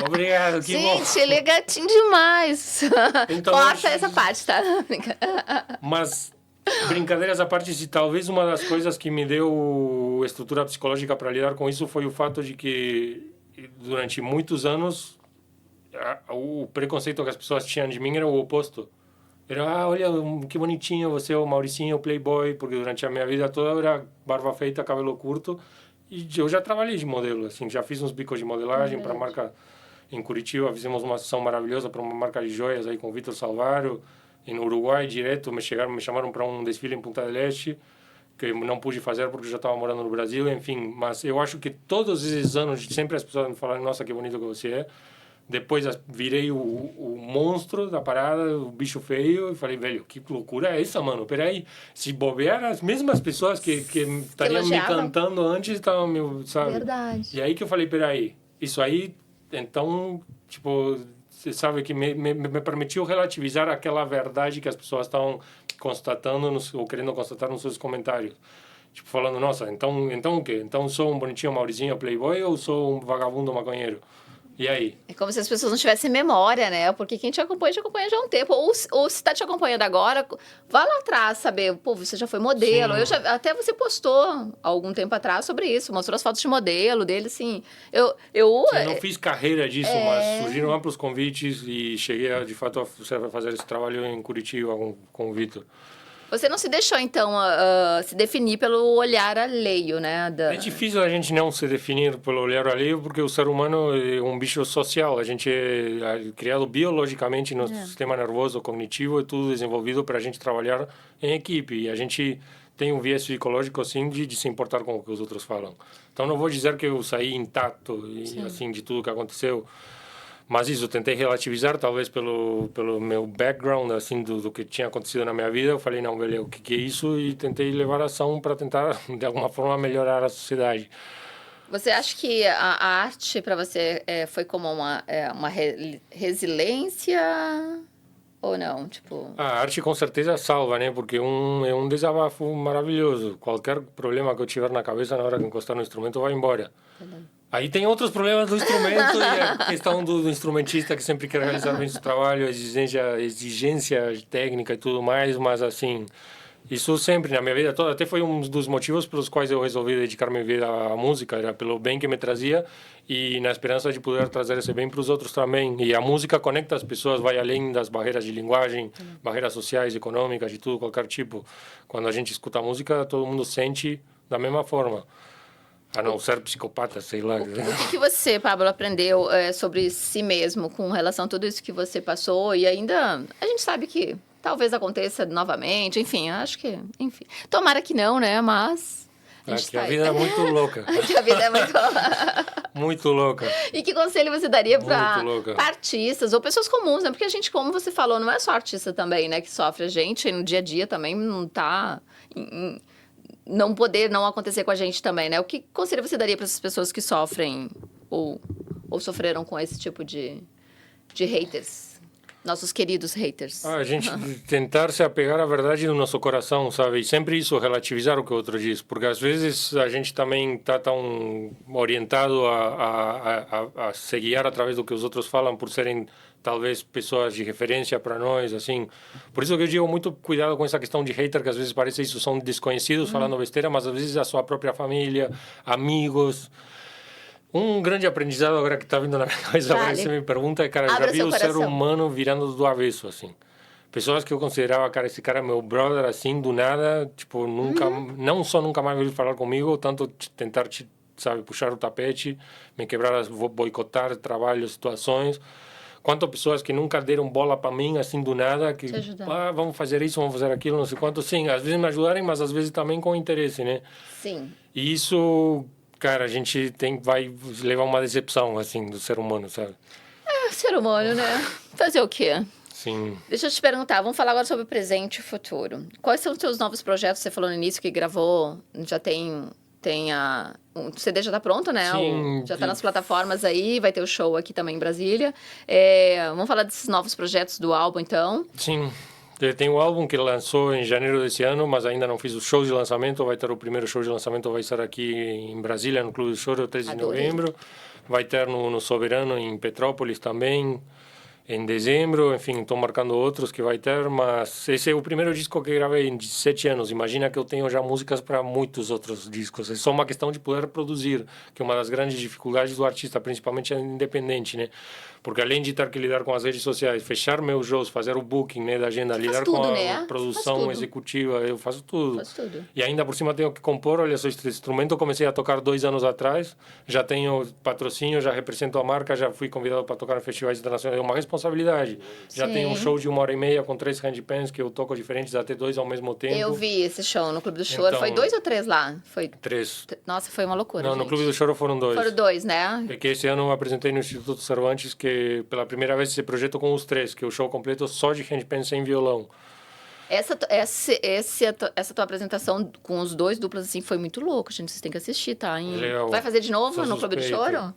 S2: Obrigado, que bom.
S1: Gente, ele é gatinho demais. Então, corta essa parte, tá?
S2: Mas, brincadeiras à parte, se talvez uma das coisas que me deu estrutura psicológica para lidar com isso foi o fato de que, durante muitos anos, o preconceito que as pessoas tinham de mim era o oposto. Era, olha, que bonitinho você, o Mauricinho, o playboy, porque durante a minha vida toda eu era barba feita, cabelo curto, e eu já trabalhei de modelo, assim, já fiz uns bicos de modelagem para marca em Curitiba, fizemos uma ação maravilhosa para uma marca de joias aí com o Vitor Salvaro, e no Uruguai direto, me chamaram para um desfile em Punta del Este, que eu não pude fazer porque eu já estava morando no Brasil, enfim, mas eu acho que todos esses anos, sempre as pessoas me falaram, nossa, que bonito que você é. Depois virei o monstro da parada, o bicho feio, e falei, velho, que loucura é essa, mano? Peraí, se bobear, as mesmas pessoas que estariam me cantando antes estavam me, sabe?
S1: Verdade.
S2: E aí que eu falei, peraí, isso aí, então, tipo, você sabe que me permitiu relativizar aquela verdade que as pessoas estavam constatando ou querendo constatar nos seus comentários. Tipo, falando, nossa, então o quê? Então sou um bonitinho Maurizinho playboy ou sou um vagabundo maconheiro? E aí?
S1: É como se as pessoas não tivessem memória, né? Porque quem te acompanha já há um tempo. Ou se está te acompanhando agora, vá lá atrás saber. Pô, você já foi modelo. Até você postou há algum tempo atrás sobre isso. Mostrou as fotos de modelo dele, assim. Eu
S2: não fiz carreira disso, mas surgiram amplos convites e cheguei, de fato, a fazer esse trabalho em Curitiba com o Vitor.
S1: Você não se deixou, então, se definir pelo olhar alheio, né?
S2: É difícil a gente não se definir pelo olhar alheio, porque o ser humano é um bicho social. A gente é criado biologicamente no sistema nervoso, cognitivo, é tudo desenvolvido para a gente trabalhar em equipe. E a gente tem um viés psicológico, assim, de se importar com o que os outros falam. Então, não vou dizer que eu saí intacto, assim, de tudo que aconteceu. Mas isso, tentei relativizar, talvez pelo meu background, assim, do que tinha acontecido na minha vida. Eu falei, não, velho, o que é isso? E tentei levar ação para tentar, de alguma forma, melhorar a sociedade.
S1: Você acha que a arte, para você, foi como uma resiliência ou não? Tipo...
S2: A arte, com certeza, salva, né? Porque é um desabafo maravilhoso. Qualquer problema que eu tiver na cabeça, na hora que encostar no instrumento, vai embora. Aí tem outros problemas do instrumento e a questão do instrumentista que sempre quer realizar bem seu trabalho, exigência técnica e tudo mais, mas assim, isso sempre na minha vida toda, até foi um dos motivos pelos quais eu resolvi dedicar minha vida à música, era pelo bem que me trazia e na esperança de poder trazer esse bem para os outros também. E a música conecta as pessoas, vai além das barreiras de linguagem, barreiras sociais, econômicas, de tudo, qualquer tipo. Quando a gente escuta a música, todo mundo sente da mesma forma. A não ser psicopata, sei lá.
S1: O que você, Pablo, aprendeu sobre si mesmo com relação a tudo isso que você passou? E ainda, a gente sabe que talvez aconteça novamente, enfim, acho que, enfim. Tomara que não, né, mas...
S2: A vida é muito louca.
S1: Que a vida é muito
S2: muito louca.
S1: E que conselho você daria para artistas ou pessoas comuns, né? Porque a gente, como você falou, não é só artista também, né, que sofre. A gente, no dia a dia, também não tá... não poder não acontecer com a gente também, né? O que conselho você daria para essas pessoas que sofrem ou sofreram com esse tipo de haters? Nossos queridos haters.
S2: A gente tentar se apegar à verdade do nosso coração, sabe? E sempre isso, relativizar o que o outro diz. Porque às vezes a gente também está tão orientado a se guiar através do que os outros falam por serem talvez pessoas de referência para nós, assim. Por isso que eu digo muito cuidado com essa questão de hater, que às vezes parece isso, são desconhecidos falando besteira, mas às vezes a sua própria família, amigos. Um grande aprendizado agora que está vindo na minha cabeça, agora você me pergunta, cara, já vi o ser humano virando do avesso, assim. pessoas que eu considerava, cara, esse cara é meu brother, assim, do nada, tipo, nunca, não só nunca mais veio falar comigo, tanto tentar, sabe, puxar o tapete, me quebrar, boicotar trabalhos, situações, quanto pessoas que nunca deram bola para mim, assim, do nada, que, vamos fazer isso, vamos fazer aquilo, não sei quanto, sim, às vezes me ajudarem, mas às vezes também com interesse, né?
S1: Sim.
S2: E isso, cara, a gente vai levar uma decepção, assim, do ser humano, sabe?
S1: Ser humano, né? Fazer o quê?
S2: Sim.
S1: Deixa eu te perguntar, vamos falar agora sobre o presente e o futuro. Quais são os seus novos projetos? Você falou no início que gravou, já tem o CD já está pronto, né?
S2: Sim.
S1: Já está nas plataformas aí, vai ter o show aqui também em Brasília. Vamos falar desses novos projetos do álbum, então?
S2: Sim. Tem o álbum que lançou em janeiro desse ano, mas ainda não fiz o show de lançamento. Vai ter o primeiro show de lançamento, vai ser aqui em Brasília, no Clube do Choro, 13 de novembro. Vai ter no Soberano, em Petrópolis também, em dezembro. Enfim, estou marcando outros que vai ter, mas esse é o primeiro disco que gravei em 17 anos. Imagina que eu tenho já músicas para muitos outros discos. É só uma questão de poder produzir, que é uma das grandes dificuldades do artista, principalmente independente, né? Porque além de ter que lidar com as redes sociais, fechar meus shows, fazer o booking, né, da agenda, lidar
S1: tudo,
S2: com a
S1: né?
S2: produção executiva, eu faço tudo.
S1: Faz tudo.
S2: E ainda por cima tenho que compor. Olha só, esse instrumento eu comecei a tocar 2 anos atrás, já tenho patrocínio, já represento a marca, já fui convidado para tocar em festivais internacionais. É uma responsabilidade. Já tenho um show de 1h30 com 3 handpans que eu toco diferentes, até 2 ao mesmo tempo.
S1: Eu vi esse show no Clube do Choro. Então, foi 2 ou 3 lá? Foi
S2: 3.
S1: Nossa, foi uma loucura,
S2: Não,
S1: gente.
S2: no Clube do Choro foram 2.
S1: Foram 2, né?
S2: É que esse ano eu apresentei no Instituto Cervantes, que pela primeira vez esse projeto com os 3, que é o show completo só de handpan sem violão.
S1: Essa tua apresentação com os 2 duplas, assim, foi muito louco, gente. Vocês têm que assistir, tá? Vai fazer de novo no Clube do Choro?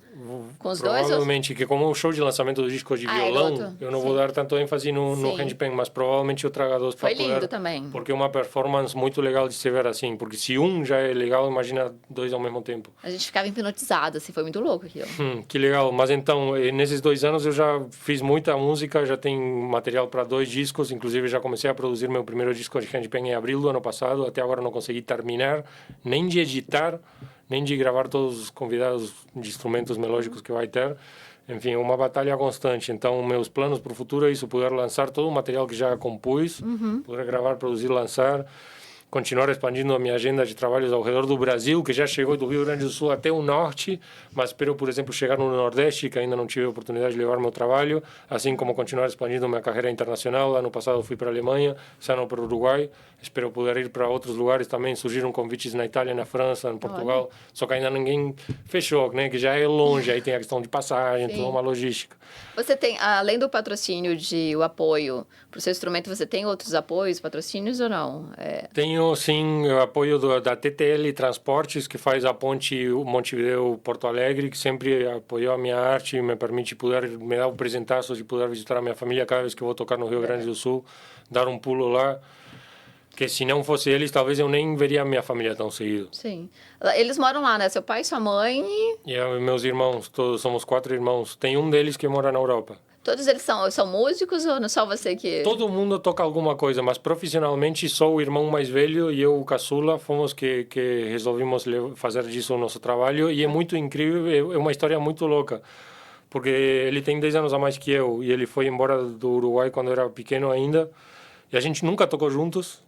S1: Com os 2?
S2: Provavelmente, que como o show de lançamento do disco de violão, eu não vou dar tanto ênfase no handpan, mas provavelmente eu trago 2 para
S1: poder. Foi lindo também.
S2: Porque é uma performance muito legal de se ver assim, porque se um já é legal, imagina 2 ao mesmo tempo.
S1: A gente ficava hipnotizado, assim, foi muito louco aquilo.
S2: Que legal. Mas então, nesses 2 anos eu já fiz muita música, já tenho material para 2 discos, inclusive já comecei a produzir meu primeiro disco de handpan em abril do ano passado, até agora não consegui terminar, nem de editar, nem de gravar todos os convidados de instrumentos melódicos que vai ter. Enfim, é uma batalha constante. Então, meus planos para o futuro é isso, poder lançar todo o material que já compus, poder gravar, produzir, lançar, continuar expandindo a minha agenda de trabalhos ao redor do Brasil, que já chegou do Rio Grande do Sul até o Norte, mas espero, por exemplo, chegar no Nordeste, que ainda não tive a oportunidade de levar meu trabalho, assim como continuar expandindo minha carreira internacional. Ano passado fui para a Alemanha, esse ano para o Uruguai, espero poder ir para outros lugares também. Surgiram convites na Itália, na França, em Portugal, só que ainda ninguém fechou, né? Que já é longe, aí tem a questão de passagem, toda uma logística.
S1: Você tem, além do patrocínio o apoio para o seu instrumento, você tem outros apoios, patrocínios ou não?
S2: Tenho, sim, o apoio da TTL Transportes, que faz a ponte Montevideo-Porto Alegre, que sempre apoiou a minha arte e me permite me dar o presentaço de poder visitar a minha família cada vez que eu vou tocar no Rio Grande do Sul, dar um pulo lá. Que se não fosse eles, talvez eu nem veria a minha família tão seguido.
S1: Sim. Eles moram lá, né? Seu pai, sua mãe
S2: e meus irmãos, todos somos 4 irmãos. Tem um deles que mora na Europa.
S1: Todos eles são músicos ou não só você que...
S2: Todo mundo toca alguma coisa, mas profissionalmente sou o irmão mais velho e eu, o caçula, fomos que resolvimos fazer disso o nosso trabalho. E é muito incrível, é uma história muito louca. Porque ele tem 10 anos a mais que eu e ele foi embora do Uruguai quando eu era pequeno ainda. E a gente nunca tocou juntos.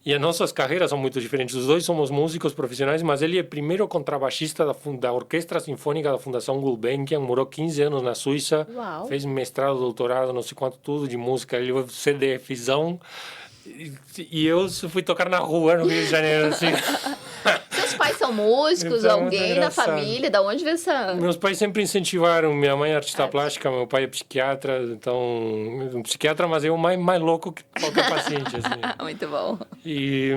S2: E as nossas carreiras são muito diferentes. Os 2 somos músicos profissionais, mas ele é primeiro contrabaixista da Orquestra Sinfônica da Fundação Gulbenkian, morou 15 anos na Suíça, fez mestrado, doutorado, não sei quanto, tudo de música. Ele foi CDFzão. E eu fui tocar na rua no Rio de Janeiro, assim.
S1: Seus pais são músicos,
S2: então,
S1: alguém na família? Da onde veio essa...
S2: Meus pais sempre incentivaram. Minha mãe é artista plástica, meu pai é psiquiatra. Então, um psiquiatra, mas eu mais louco que qualquer paciente, assim.
S1: Muito bom.
S2: E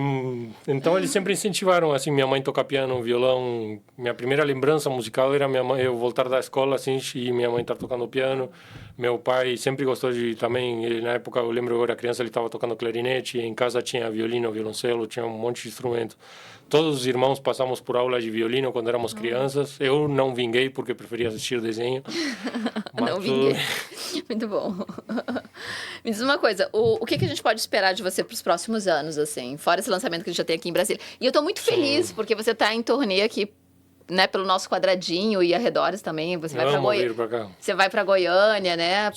S2: então eles sempre incentivaram, assim. Minha mãe toca piano, violão. Minha primeira lembrança musical era minha mãe, eu voltar da escola, assim, e minha mãe estar tocando piano. Meu pai sempre gostou de também, ele, na época, eu lembro, eu era criança, ele estava tocando clarinete, em casa tinha violino, violoncelo, tinha um monte de instrumento. Todos os irmãos passamos por aula de violino quando éramos crianças. Eu não vinguei porque preferia assistir desenho.
S1: Não vinguei. Muito bom. Me diz uma coisa, o que a gente pode esperar de você para os próximos anos, assim, fora esse lançamento que a gente já tem aqui em Brasília? E eu estou muito feliz porque você está em turnê aqui, né, pelo nosso quadradinho e arredores também. Você vai para Goiânia. Você vai para Goiânia, né?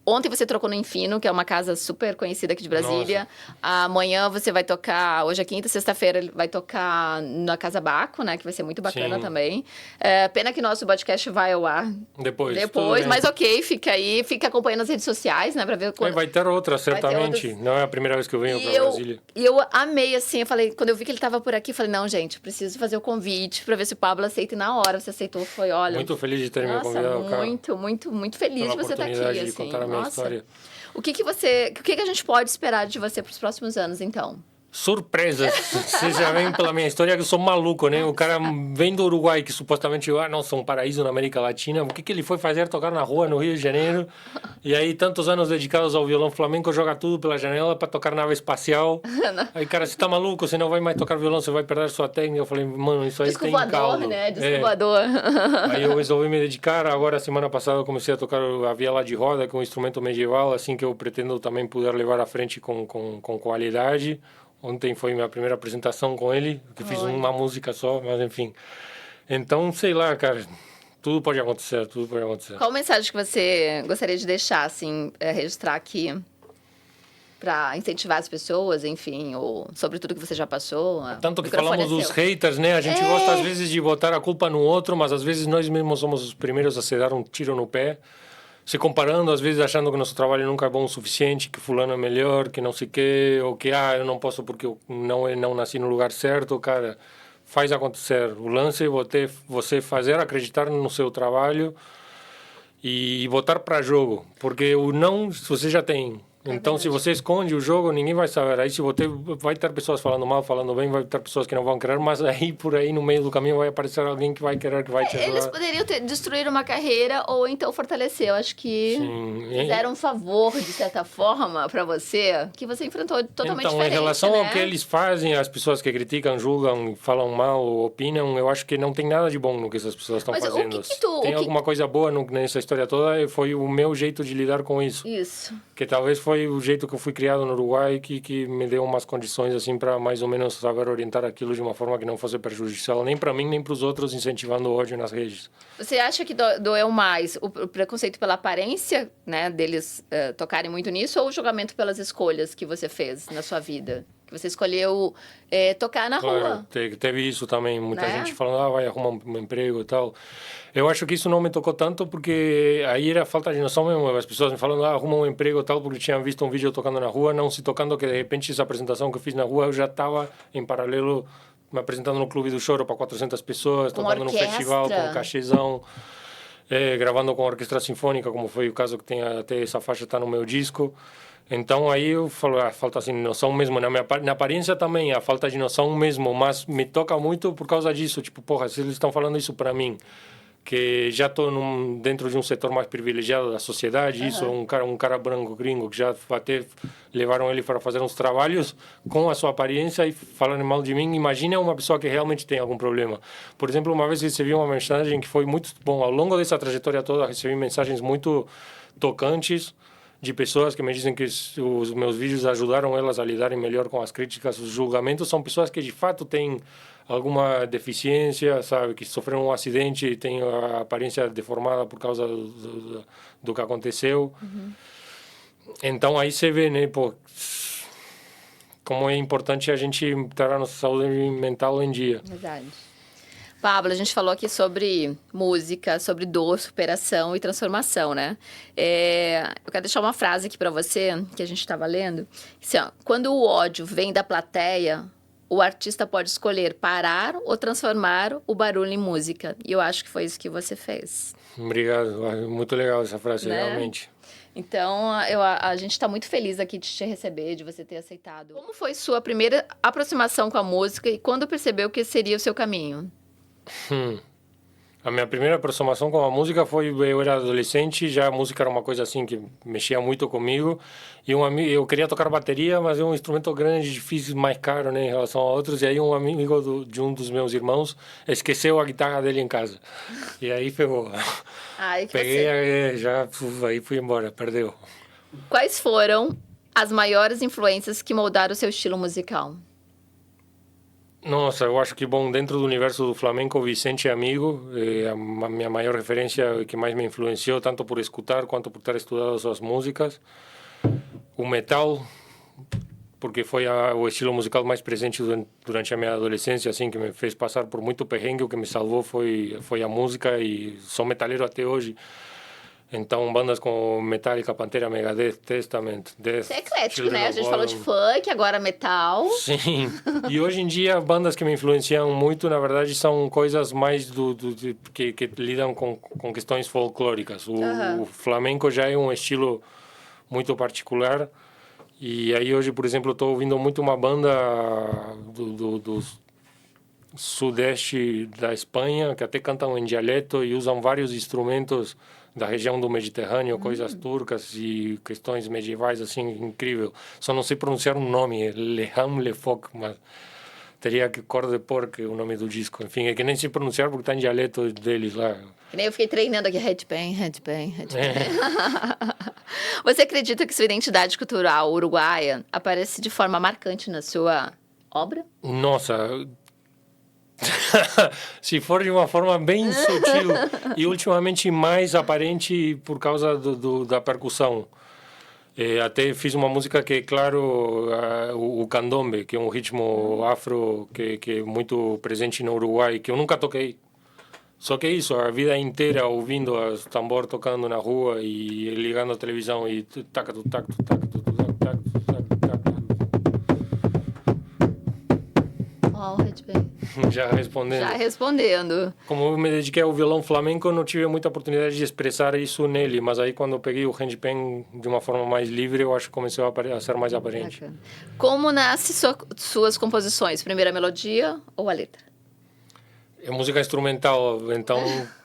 S1: Ontem você trocou no Infino, que é uma casa super conhecida aqui de Brasília. Nossa. Amanhã você vai tocar... Hoje é quinta, sexta-feira ele vai tocar na Casa Baco, né? Que vai ser muito bacana Sim. também. Pena que nosso podcast vai ao ar depois, mas ok, fica aí. Fica acompanhando as redes sociais, né? Pra ver quando...
S2: Vai ter outra, certamente. Não é a primeira vez que eu venho pra Brasília.
S1: E eu amei, assim, eu falei... Quando eu vi que ele tava por aqui, eu falei, não, gente, preciso fazer o convite pra ver se o Pablo aceita. E na hora você aceitou, foi, olha...
S2: Muito feliz de ter me convidado, cara.
S1: Muito feliz de você estar aqui,
S2: de
S1: assim.
S2: Contar a minha história.
S1: O que a gente pode esperar de você para os próximos anos, então?
S2: Surpresas. Você já vem pela minha história que eu sou maluco, né? O cara vem do Uruguai, que supostamente, nossa, um paraíso na América Latina. O que ele foi fazer? Tocar na rua no Rio de Janeiro. E aí, tantos anos dedicados ao violão flamenco, joga tudo pela janela para tocar nave espacial. Aí, cara, você tá maluco? Você não vai mais tocar violão, você vai perder sua técnica. Eu falei, mano, isso aí tem caldo.
S1: Né? Disco voador.
S2: Aí eu resolvi me dedicar. Agora, semana passada, eu comecei a tocar a viola de roda, que é um instrumento medieval, assim, que eu pretendo também poder levar à frente com qualidade. Ontem foi minha primeira apresentação com ele, que fiz uma música só, mas enfim. Então, sei lá, cara, tudo pode acontecer.
S1: Qual mensagem que você gostaria de deixar, assim, registrar aqui, para incentivar as pessoas, enfim, ou sobre tudo que você já passou?
S2: Tanto que falamos dos haters, né? A gente gosta, às vezes, de botar a culpa no outro, mas às vezes nós mesmos somos os primeiros a se dar um tiro no pé. Se comparando, às vezes achando que nosso trabalho nunca é bom o suficiente, que fulano é melhor, que não sei o quê, ou que eu não posso porque eu não nasci no lugar certo, cara, faz acontecer. O lance é você fazer acreditar no seu trabalho e botar para jogo, porque o não você já tem. Então, se você esconde o jogo, ninguém vai saber. Aí, se você vai ter pessoas falando mal, falando bem, vai ter pessoas que não vão querer, mas aí, por aí, no meio do caminho, vai aparecer alguém que vai querer, que vai te ajudar.
S1: Eles poderiam destruir uma carreira ou então fortalecer. Eu acho que fizeram um favor, de certa forma, para você, que você enfrentou totalmente diferente.
S2: Então, em relação ao que eles fazem, as pessoas que criticam, julgam, falam mal, opinam, eu acho que não tem nada de bom no que essas pessoas estão fazendo. Tem alguma coisa boa nessa história toda, foi o meu jeito de lidar com isso.
S1: Isso.
S2: Que talvez foi o jeito que eu fui criado no Uruguai que me deu umas condições assim para mais ou menos saber orientar aquilo de uma forma que não fosse prejudicial nem para mim nem para os outros, incentivando o ódio nas redes.
S1: Você acha que doeu mais o preconceito pela aparência, né, deles tocarem muito nisso, ou o julgamento pelas escolhas que você fez na sua vida? Que você escolheu tocar na rua.
S2: Teve isso também. Muita gente falando, vai arrumar um emprego e tal. Eu acho que isso não me tocou tanto porque aí era falta de noção mesmo. As pessoas me falando, arruma um emprego e tal, porque tinham visto um vídeo tocando na rua, não se tocando que de repente essa apresentação que eu fiz na rua, eu já estava em paralelo me apresentando no Clube do Choro para 400 pessoas, tocando no festival com um cachezão, gravando com a orquestra sinfônica, como foi o caso que tem até essa faixa está no meu disco. Então aí eu falo, falta assim, noção mesmo, na aparência também, a falta de noção mesmo, mas me toca muito por causa disso, tipo, porra, se eles estão falando isso para mim, que já estou dentro de um setor mais privilegiado da sociedade, isso é um cara branco gringo, que já até levaram ele para fazer uns trabalhos com a sua aparência e falando mal de mim, imagina uma pessoa que realmente tem algum problema. Por exemplo, uma vez recebi uma mensagem que foi muito bom, ao longo dessa trajetória toda recebi mensagens muito tocantes, de pessoas que me dizem que os meus vídeos ajudaram elas a lidarem melhor com as críticas, os julgamentos. São pessoas que de fato têm alguma deficiência, sabe, que sofreram um acidente e têm a aparência deformada por causa do que aconteceu. Então aí você vê, né, pô, como é importante a gente ter a nossa saúde mental em dia.
S1: Verdade. Pablo, a gente falou aqui sobre música, sobre dor, superação e transformação, né? Eu quero deixar uma frase aqui para você, que a gente estava lendo. Assim, ó, quando o ódio vem da plateia, o artista pode escolher parar ou transformar o barulho em música. E eu acho que foi isso que você fez.
S2: Obrigado. Muito legal essa frase, né? Realmente.
S1: Então, a gente está muito feliz aqui de te receber, de você ter aceitado. Como foi sua primeira aproximação com a música e quando percebeu que seria o seu caminho?
S2: A minha primeira aproximação com a música foi, eu era adolescente, já a música era uma coisa assim que mexia muito comigo, e eu queria tocar bateria, mas é um instrumento grande, difícil, mais caro, né, em relação a outros, e aí um amigo de um dos meus irmãos esqueceu a guitarra dele em casa, e aí ferrou. Peguei, aí fui embora, perdeu.
S1: Quais foram as maiores influências que moldaram o seu estilo musical?
S2: Nossa, eu acho que, bom, dentro do universo do flamenco, o Vicente é amigo, é a minha maior referência, que mais me influenciou, tanto por escutar quanto por ter estudado suas músicas. O metal, porque foi o estilo musical mais presente durante a minha adolescência, assim, que me fez passar por muito perrengue. O que me salvou foi a música, e sou metaleiro até hoje. Então, bandas como Metallica, Pantera, Megadeth, Testament, Death...
S1: Você é eclético,
S2: Children
S1: né? A
S2: of
S1: gente falou de
S2: Bodom.
S1: funk, agora metal.
S2: Sim, e hoje em dia bandas que me influenciam muito, na verdade, são coisas mais que lidam com questões folclóricas. O flamenco já é um estilo muito particular, e aí hoje, por exemplo, estou ouvindo muito uma banda do sudeste da Espanha, que até cantam em dialeto e usam vários instrumentos da região do Mediterrâneo, coisas turcas e questões medievais, assim, incrível. Só não sei pronunciar um nome, é Le Ham Le Foc, mas teria que Cor de Porc, o nome do disco. Enfim, é que nem sei pronunciar porque está em dialeto deles lá.
S1: Que nem eu fiquei treinando aqui, headbang, headbang, headbang. Você acredita que sua identidade cultural uruguaia aparece de forma marcante na sua obra?
S2: Nossa, se for de uma forma bem sutil e ultimamente mais aparente por causa da percussão. Até fiz uma música que é, claro, o candombe, que é um ritmo afro que é muito presente no Uruguai, que eu nunca toquei. Só que é isso, a vida inteira ouvindo os tambor tocando na rua e ligando a televisão e taca tu taca tu taca tu taca tu taca tu taca
S1: Ó, o headbang.
S2: já respondendo.
S1: Já respondendo.
S2: Como eu me dediquei ao violão flamenco, não tive muita oportunidade de expressar isso nele, mas aí quando eu peguei o handpan de uma forma mais livre, eu acho que começou a ser mais aparente.
S1: Bacana. Como nasce suas composições? Primeiro a melodia ou a letra?
S2: É música instrumental, então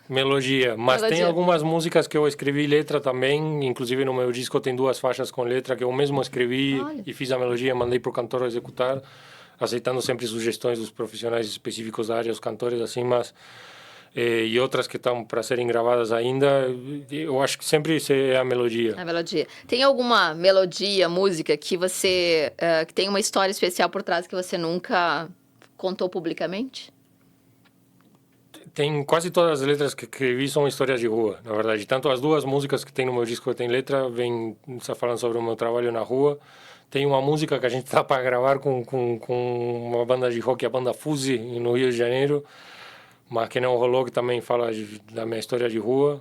S2: melodia. Mas tem
S1: Melodia.
S2: algumas músicas que eu escrevi letra também, inclusive no meu disco tem 2 faixas com letra que eu mesmo escrevi.
S1: Olha.
S2: E fiz a melodia, mandei pro cantor executar, aceitando sempre sugestões dos profissionais específicos da área, os cantores, assim, mas... e outras que estão para serem gravadas ainda, eu acho que sempre é a melodia.
S1: A melodia. Tem alguma melodia, música que você... que tem uma história especial por trás que você nunca contou publicamente?
S2: Tem quase todas as letras que escrevi são histórias de rua, na verdade. Tanto as 2 músicas que tem no meu disco que tem letra, vem falando sobre o meu trabalho na rua. Tem uma música que a gente está para gravar com uma banda de rock, a banda Fuse, no Rio de Janeiro, mas que não rolou, que também fala da minha história de rua.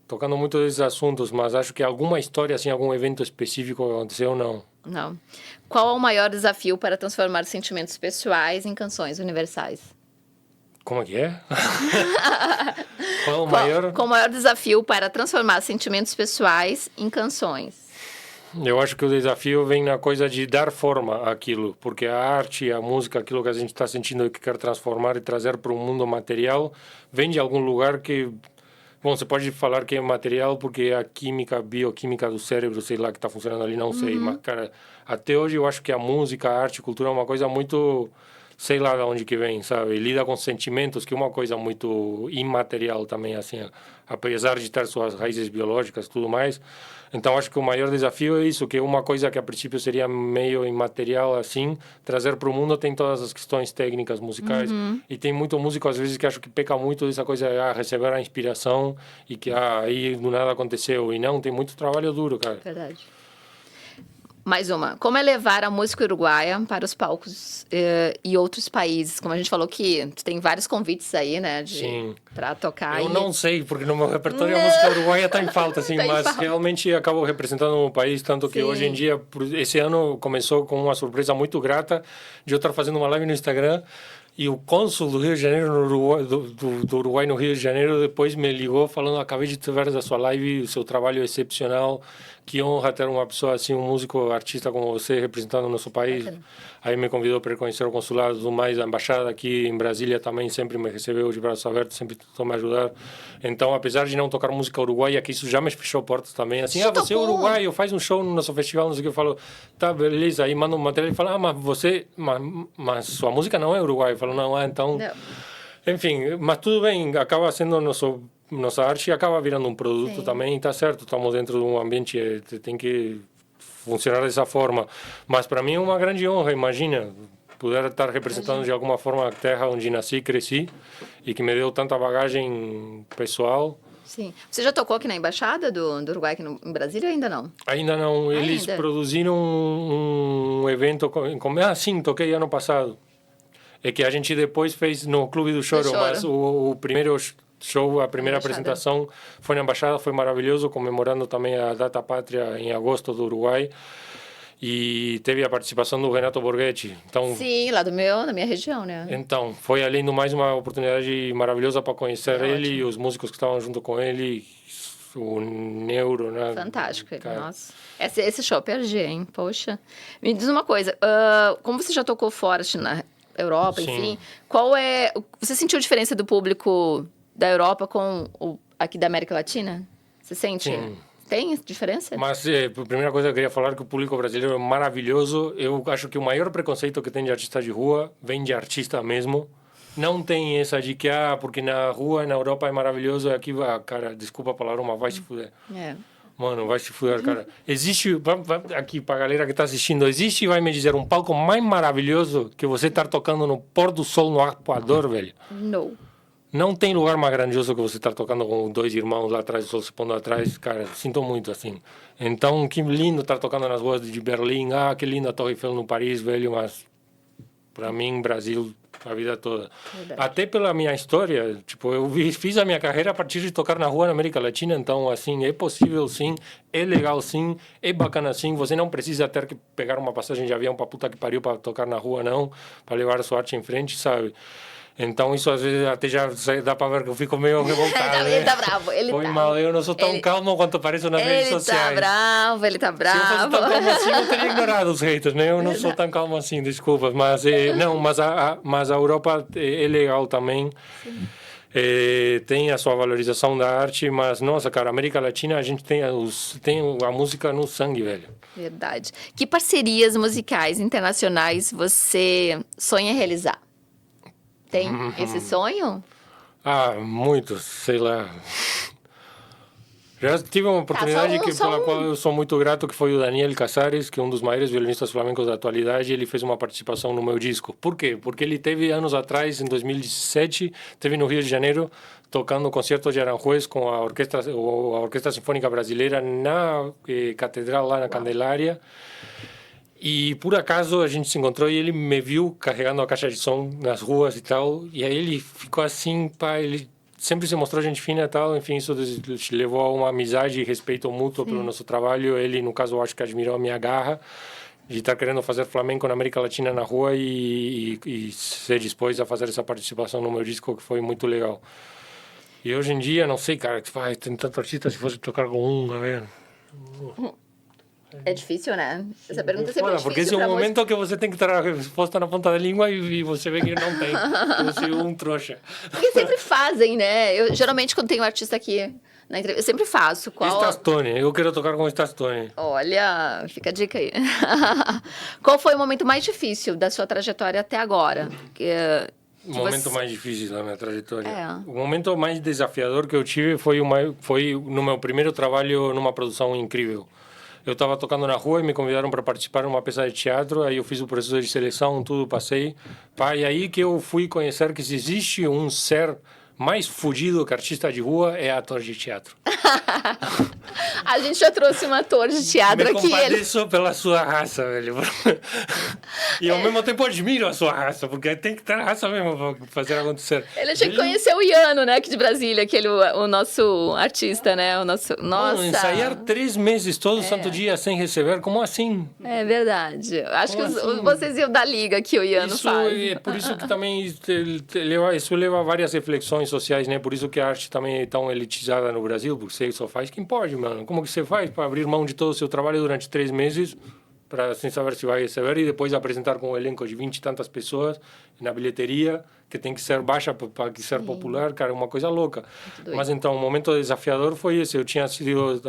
S2: Tocando muito desses assuntos, mas acho que alguma história, assim, algum evento específico que aconteceu, não.
S1: Não. Qual é o maior desafio para transformar sentimentos pessoais em canções universais?
S2: Como é que é? Qual o maior?
S1: Qual o maior desafio para transformar sentimentos pessoais em canções?
S2: Eu acho que o desafio vem na coisa de dar forma àquilo, porque a arte, a música, aquilo que a gente está sentindo e que quer transformar e trazer para o mundo material, vem de algum lugar que... Bom, você pode falar que é material porque é a química, a bioquímica do cérebro, sei lá, que está funcionando ali, não sei. Mas, cara, até hoje eu acho que a música, a arte, a cultura é uma coisa muito... sei lá de onde que vem, sabe? Lida com sentimentos, que é uma coisa muito imaterial também, assim, apesar de ter suas raízes biológicas e tudo mais. Então, acho que o maior desafio é isso, que é uma coisa que a princípio seria meio imaterial, assim, trazer para o mundo tem todas as questões técnicas, musicais, e tem muito músico, às vezes, que acho que peca muito dessa coisa, receber a inspiração e que aí do nada aconteceu. E não, tem muito trabalho duro, cara.
S1: Verdade. Mais uma. Como é levar a música uruguaia para os palcos e outros países? Como a gente falou que tem vários convites aí, né?
S2: Sim.
S1: Para tocar.
S2: Eu não sei, porque no meu repertório a música uruguaia está em falta, assim,
S1: Tá em
S2: mas
S1: falta.
S2: realmente acabo representando o país, tanto que
S1: Sim.
S2: hoje em dia, esse ano começou com uma surpresa muito grata de eu estar fazendo uma live no Instagram e o cônsul do Rio de Janeiro, no Uruguai, do Uruguai no Rio de Janeiro, depois me ligou falando: acabei de ver a sua live, o seu trabalho é excepcional, que honra ter uma pessoa assim, um músico, artista como você representando o nosso país. Aí me convidou para conhecer o consulado, tudo mais, a embaixada aqui em Brasília também sempre me recebeu de braços abertos, sempre tentou me ajudar. Então, apesar de não tocar música uruguaia, que isso já me fechou portas também. Assim, você é uruguaio, faz um show no nosso festival, não sei o que. Eu falo, tá, beleza. Aí manda um material e fala, mas sua música não é uruguaia. Eu falo, não, então...
S1: Não.
S2: Enfim, mas tudo bem, acaba sendo nossa arte e acaba virando um produto também, tá certo, estamos dentro de um ambiente, tem que funcionar dessa forma. Mas para mim é uma grande honra, imagina, puder estar representando de alguma forma a terra onde nasci e cresci e que me deu tanta bagagem pessoal.
S1: Sim. Você já tocou aqui na Embaixada do Uruguai, aqui em Brasília, ou ainda não?
S2: Ainda não. Eles produziram um evento... sim, toquei ano passado. É que a gente depois fez no Clube do Choro, mas o primeiro show, a primeira apresentação foi na Embaixada, foi maravilhoso, comemorando também a data pátria em agosto do Uruguai. E teve a participação do Renato Borghetti. Então,
S1: sim, lá da minha região, né?
S2: Então, foi além do mais uma oportunidade maravilhosa para conhecer ele e os músicos que estavam junto com ele, o Neuro, né?
S1: Fantástico, nossa. Esse show eu perdi, hein? Poxa. Me diz uma coisa, como você já tocou fora, na Europa, enfim, você sentiu diferença do público da Europa com o aqui da América Latina? Você sente?
S2: Sim.
S1: Tem diferença?
S2: Mas a primeira coisa que eu queria falar é que o público brasileiro é maravilhoso. Eu acho que o maior preconceito que tem de artista de rua vem de artista mesmo. Não tem essa de que, porque na rua, na Europa é maravilhoso, aqui, cara, desculpa a palavra, mas vai se fuder. Mano, vai se fuder, cara. Existe, aqui pra galera que tá assistindo, existe, vai me dizer, um palco mais maravilhoso que você estar tocando no pôr do sol no Arpoador, velho?
S1: Não.
S2: Não tem lugar mais grandioso que você estar tocando com dois irmãos lá atrás, o sol se pondo atrás. Cara, sinto muito, assim. Então, que lindo estar tocando nas ruas de Berlim. Que linda a Torre Eiffel no Paris, velho. Mas, para mim, Brasil, a vida toda.
S1: Verdade.
S2: Até pela minha história, tipo, eu fiz a minha carreira a partir de tocar na rua na América Latina. Então, assim, é possível, sim. É legal, sim. É bacana, sim. Você não precisa ter que pegar uma passagem de avião para puta que pariu para tocar na rua, não. Para levar a sua arte em frente, sabe? Então, isso às vezes até já dá para ver que eu fico meio revoltado.
S1: Ele tá bravo,
S2: Foi mal, eu não sou tão calmo quanto pareço nas redes sociais.
S1: Ele tá bravo.
S2: Se eu fosse tão calmo assim, eu teria ignorado os haters, né? Eu não sou tão calmo assim, desculpa. Mas, não, mas a Europa é legal também. Tem a sua valorização da arte, mas, nossa, cara, América Latina, a gente tem a música no sangue, velho.
S1: Verdade. Que parcerias musicais internacionais você sonha realizar? Tem esse sonho?
S2: Muitos, sei lá. Já tive uma oportunidade pela qual eu sou muito grato, que foi o Daniel Casares, que é um dos maiores violinistas flamencos da atualidade. Ele fez uma participação no meu disco. Por quê? Porque ele teve anos atrás, em 2017, teve no Rio de Janeiro, tocando o concerto de Aranjuez com a Orquestra Sinfônica Brasileira na Catedral, lá na Candelária. E por acaso a gente se encontrou e ele me viu carregando a caixa de som nas ruas e tal. E aí ele ficou assim, ele sempre se mostrou gente fina e tal. Enfim, isso levou a uma amizade e respeito mútuo pelo nosso trabalho. Ele, no caso, eu acho que admirou a minha garra de estar querendo fazer flamenco na América Latina na rua e se dispôs a fazer essa participação no meu disco, que foi muito legal. E hoje em dia, não sei, cara, tem tanto artista, se fosse tocar com a ver...
S1: É difícil, né? Essa pergunta sempre é difícil.
S2: Porque esse é um momento que você tem que ter a resposta na ponta da língua e você vê que não tem. Você é um trouxa.
S1: Porque sempre fazem, né? Eu, geralmente, quando tem um artista aqui na entrevista, eu sempre faço.
S2: Stastoni. Eu quero tocar com Stastoni.
S1: Olha, fica a dica aí. Qual foi o momento mais difícil da sua trajetória até agora?
S2: O momento mais difícil da minha trajetória. O momento mais desafiador que eu tive foi no meu primeiro trabalho numa produção incrível. Eu estava tocando na rua e me convidaram para participar de uma peça de teatro. Aí eu fiz o processo de seleção, tudo passei. E aí que eu fui conhecer que se existe um ser mais fudido que artista de rua, é ator de teatro.
S1: A gente já trouxe um ator de teatro aqui.
S2: Me compadeço pela sua raça, velho. E ao mesmo tempo admiro a sua raça, porque tem que ter raça mesmo para fazer acontecer.
S1: Ele tinha que conhecer o Iano, né, aqui de Brasília, o nosso artista, né? Nossa.
S2: Ensaiar 3 meses todo santo dia sem receber, como assim?
S1: É verdade. Acho como que assim? Vocês iam dar liga que o Iano faz.
S2: É por isso que também isso leva a várias reflexões sociais, né? Por isso que a arte também é tão elitizada no Brasil, porque você só faz quem pode, mano. Como que você faz para abrir mão de todo o seu trabalho durante 3 meses, sem saber se vai receber, e depois apresentar com um elenco de 20 e tantas pessoas na bilheteria, que tem que ser baixa para ser popular, cara, é uma coisa louca. Mas então, o momento desafiador foi esse.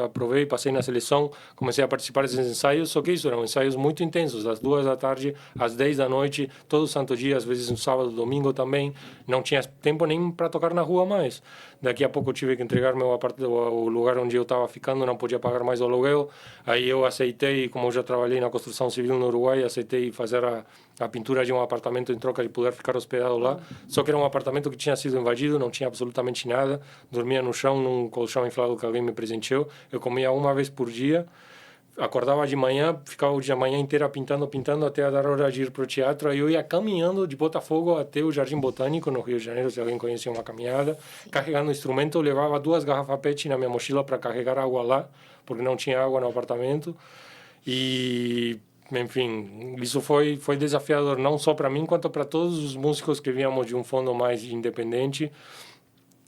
S2: Aprovei, passei na seleção, comecei a participar desses ensaios, só que isso eram ensaios muito intensos, das 2 da tarde às 10 da noite, todo santo dia, às vezes no sábado, domingo também. Não tinha tempo nem para tocar na rua mais. Daqui a pouco eu tive que entregar o lugar onde eu estava ficando, não podia pagar mais o aluguel. Aí eu aceitei, como eu já trabalhei na construção civil no Uruguai, aceitei fazer a pintura de um apartamento em troca de poder ficar hospedado lá. Só que era um apartamento que tinha sido invadido, não tinha absolutamente nada. Dormia no chão, num colchão inflável que alguém me presenteou. Eu comia uma vez por dia. Acordava de manhã, ficava o dia a manhã inteira pintando até a dar hora de ir para o teatro. Aí eu ia caminhando de Botafogo até o Jardim Botânico, no Rio de Janeiro, se alguém conhecia uma caminhada. Carregando o instrumento, eu levava 2 garrafas PET na minha mochila para carregar água lá, porque não tinha água no apartamento. E, enfim, isso foi desafiador, não só para mim, quanto para todos os músicos que víamos de um fundo mais independente.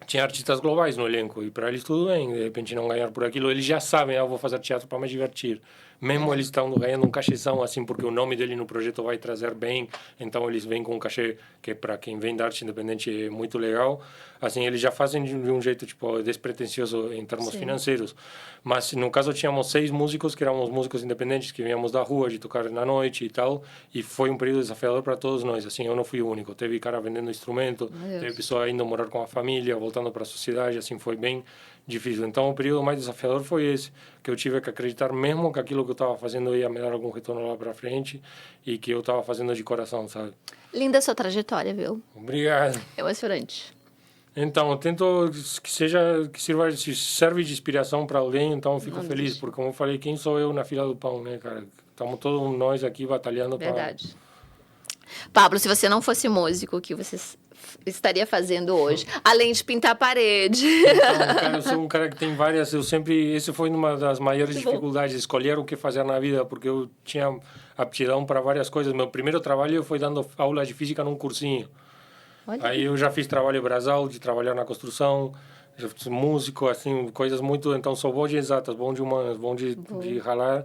S2: Tinha artistas globais no elenco, e para eles tudo bem, de repente não ganhar por aquilo. Eles já sabem, eu vou fazer teatro para me divertir. Mesmo eles estão ganhando um cachezão, assim, porque o nome dele no projeto vai trazer bem, então eles vêm com um cachê que para quem vem da arte independente é muito legal. Assim, eles já fazem de um jeito, tipo, despretensioso em termos financeiros. Mas, no caso, tínhamos 6 músicos, que éramos músicos independentes, que víamos da rua, de tocar na noite e tal, e foi um período desafiador para todos nós. Assim, eu não fui o único. Teve cara vendendo instrumento, teve pessoa indo morar com a família, voltando para a sociedade, assim, foi bem difícil. Então, o período mais desafiador foi esse, que eu tive que acreditar mesmo que aquilo que eu estava fazendo ia me dar algum retorno lá para frente e que eu estava fazendo de coração, sabe?
S1: Linda a sua trajetória, viu?
S2: Obrigado.
S1: Emocionante.
S2: Então, eu tento que serve de inspiração para alguém, então eu fico feliz, porque como eu falei, quem sou eu na fila do pão, né, cara? Estamos todos nós aqui batalhando para...
S1: Verdade. Pablo, se você não fosse músico, o que você estaria fazendo hoje? Além de pintar a parede.
S2: Então, cara, eu sou um cara que tem várias... Esse foi uma das maiores dificuldades, escolher o que fazer na vida, porque eu tinha aptidão para várias coisas. Meu primeiro trabalho foi dando aula de física num cursinho. Olha. Aí eu já fiz trabalho braçal, de trabalhar na construção, já fiz músico, assim, coisas muito... Então, sou bom de exatas, bom de humanas, bom de ralar.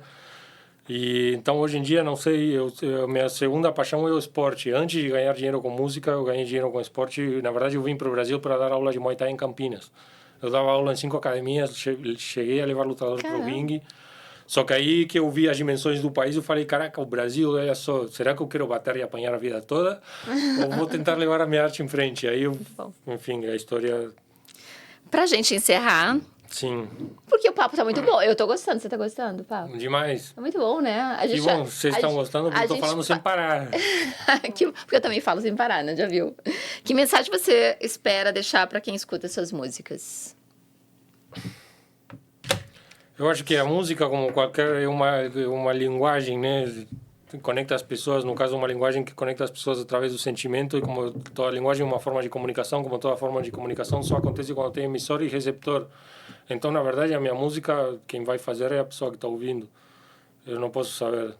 S2: E então, hoje em dia, não sei, minha segunda paixão é o esporte. Antes de ganhar dinheiro com música, eu ganhei dinheiro com esporte. Na verdade, eu vim para o Brasil para dar aula de Muay Thai em Campinas. Eu dava aula em 5 academias, cheguei a levar lutador para o ringue. Só que aí que eu vi as dimensões do país, eu falei, caraca, o Brasil, olha só, será que eu quero bater e apanhar a vida toda? Ou vou tentar levar a minha arte em frente? Aí, enfim, a história...
S1: Pra gente encerrar...
S2: Sim.
S1: Porque o papo tá muito bom. Eu tô gostando. Você tá gostando, papo?
S2: Demais.
S1: É muito bom, né?
S2: Que bom, vocês estão gostando porque eu tô falando sem parar.
S1: Porque eu também falo sem parar, né? Já viu? Que mensagem você espera deixar pra quem escuta suas músicas?
S2: Eu acho que a música, como qualquer, é uma linguagem, né? Conecta as pessoas, no caso, uma linguagem que conecta as pessoas através do sentimento, e como toda linguagem é uma forma de comunicação, como toda forma de comunicação só acontece quando tem emissor e receptor. Então, na verdade, a minha música, quem vai fazer é a pessoa que está ouvindo. Eu não posso saber.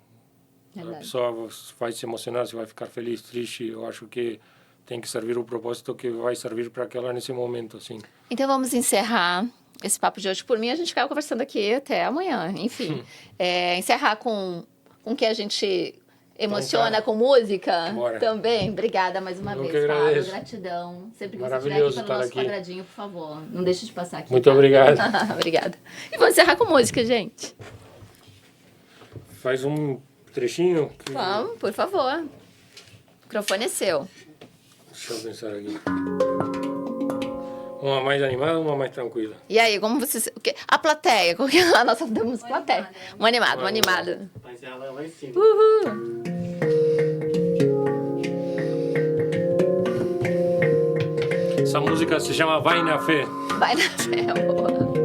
S2: A pessoa vai se emocionar, se vai ficar feliz, triste. Eu acho que tem que servir o propósito que vai servir para aquela nesse momento, assim.
S1: Então, vamos encerrar esse papo de hoje. Por mim, a gente ficava conversando aqui até amanhã. Enfim, encerrar com o que a gente emociona, então, com música. Bora. Também. Obrigada mais uma vez, Pablo. Gratidão. Sempre que você estiver aqui pelo nosso quadradinho, por favor, não deixe de passar aqui.
S2: Muito obrigado.
S1: Obrigada. E vamos encerrar com música, gente.
S2: Faz um trechinho.
S1: Vamos, por favor. O microfone é seu.
S2: Deixa eu pensar aqui. Uma mais animada, uma mais tranquila.
S1: E aí, como vocês... A plateia, porque a nossa temos plateia. Um animado.
S3: Vai encerrar lá em cima.
S1: Uhul.
S2: Essa música se chama Vai na Fé.
S1: Vai na Fé, boa.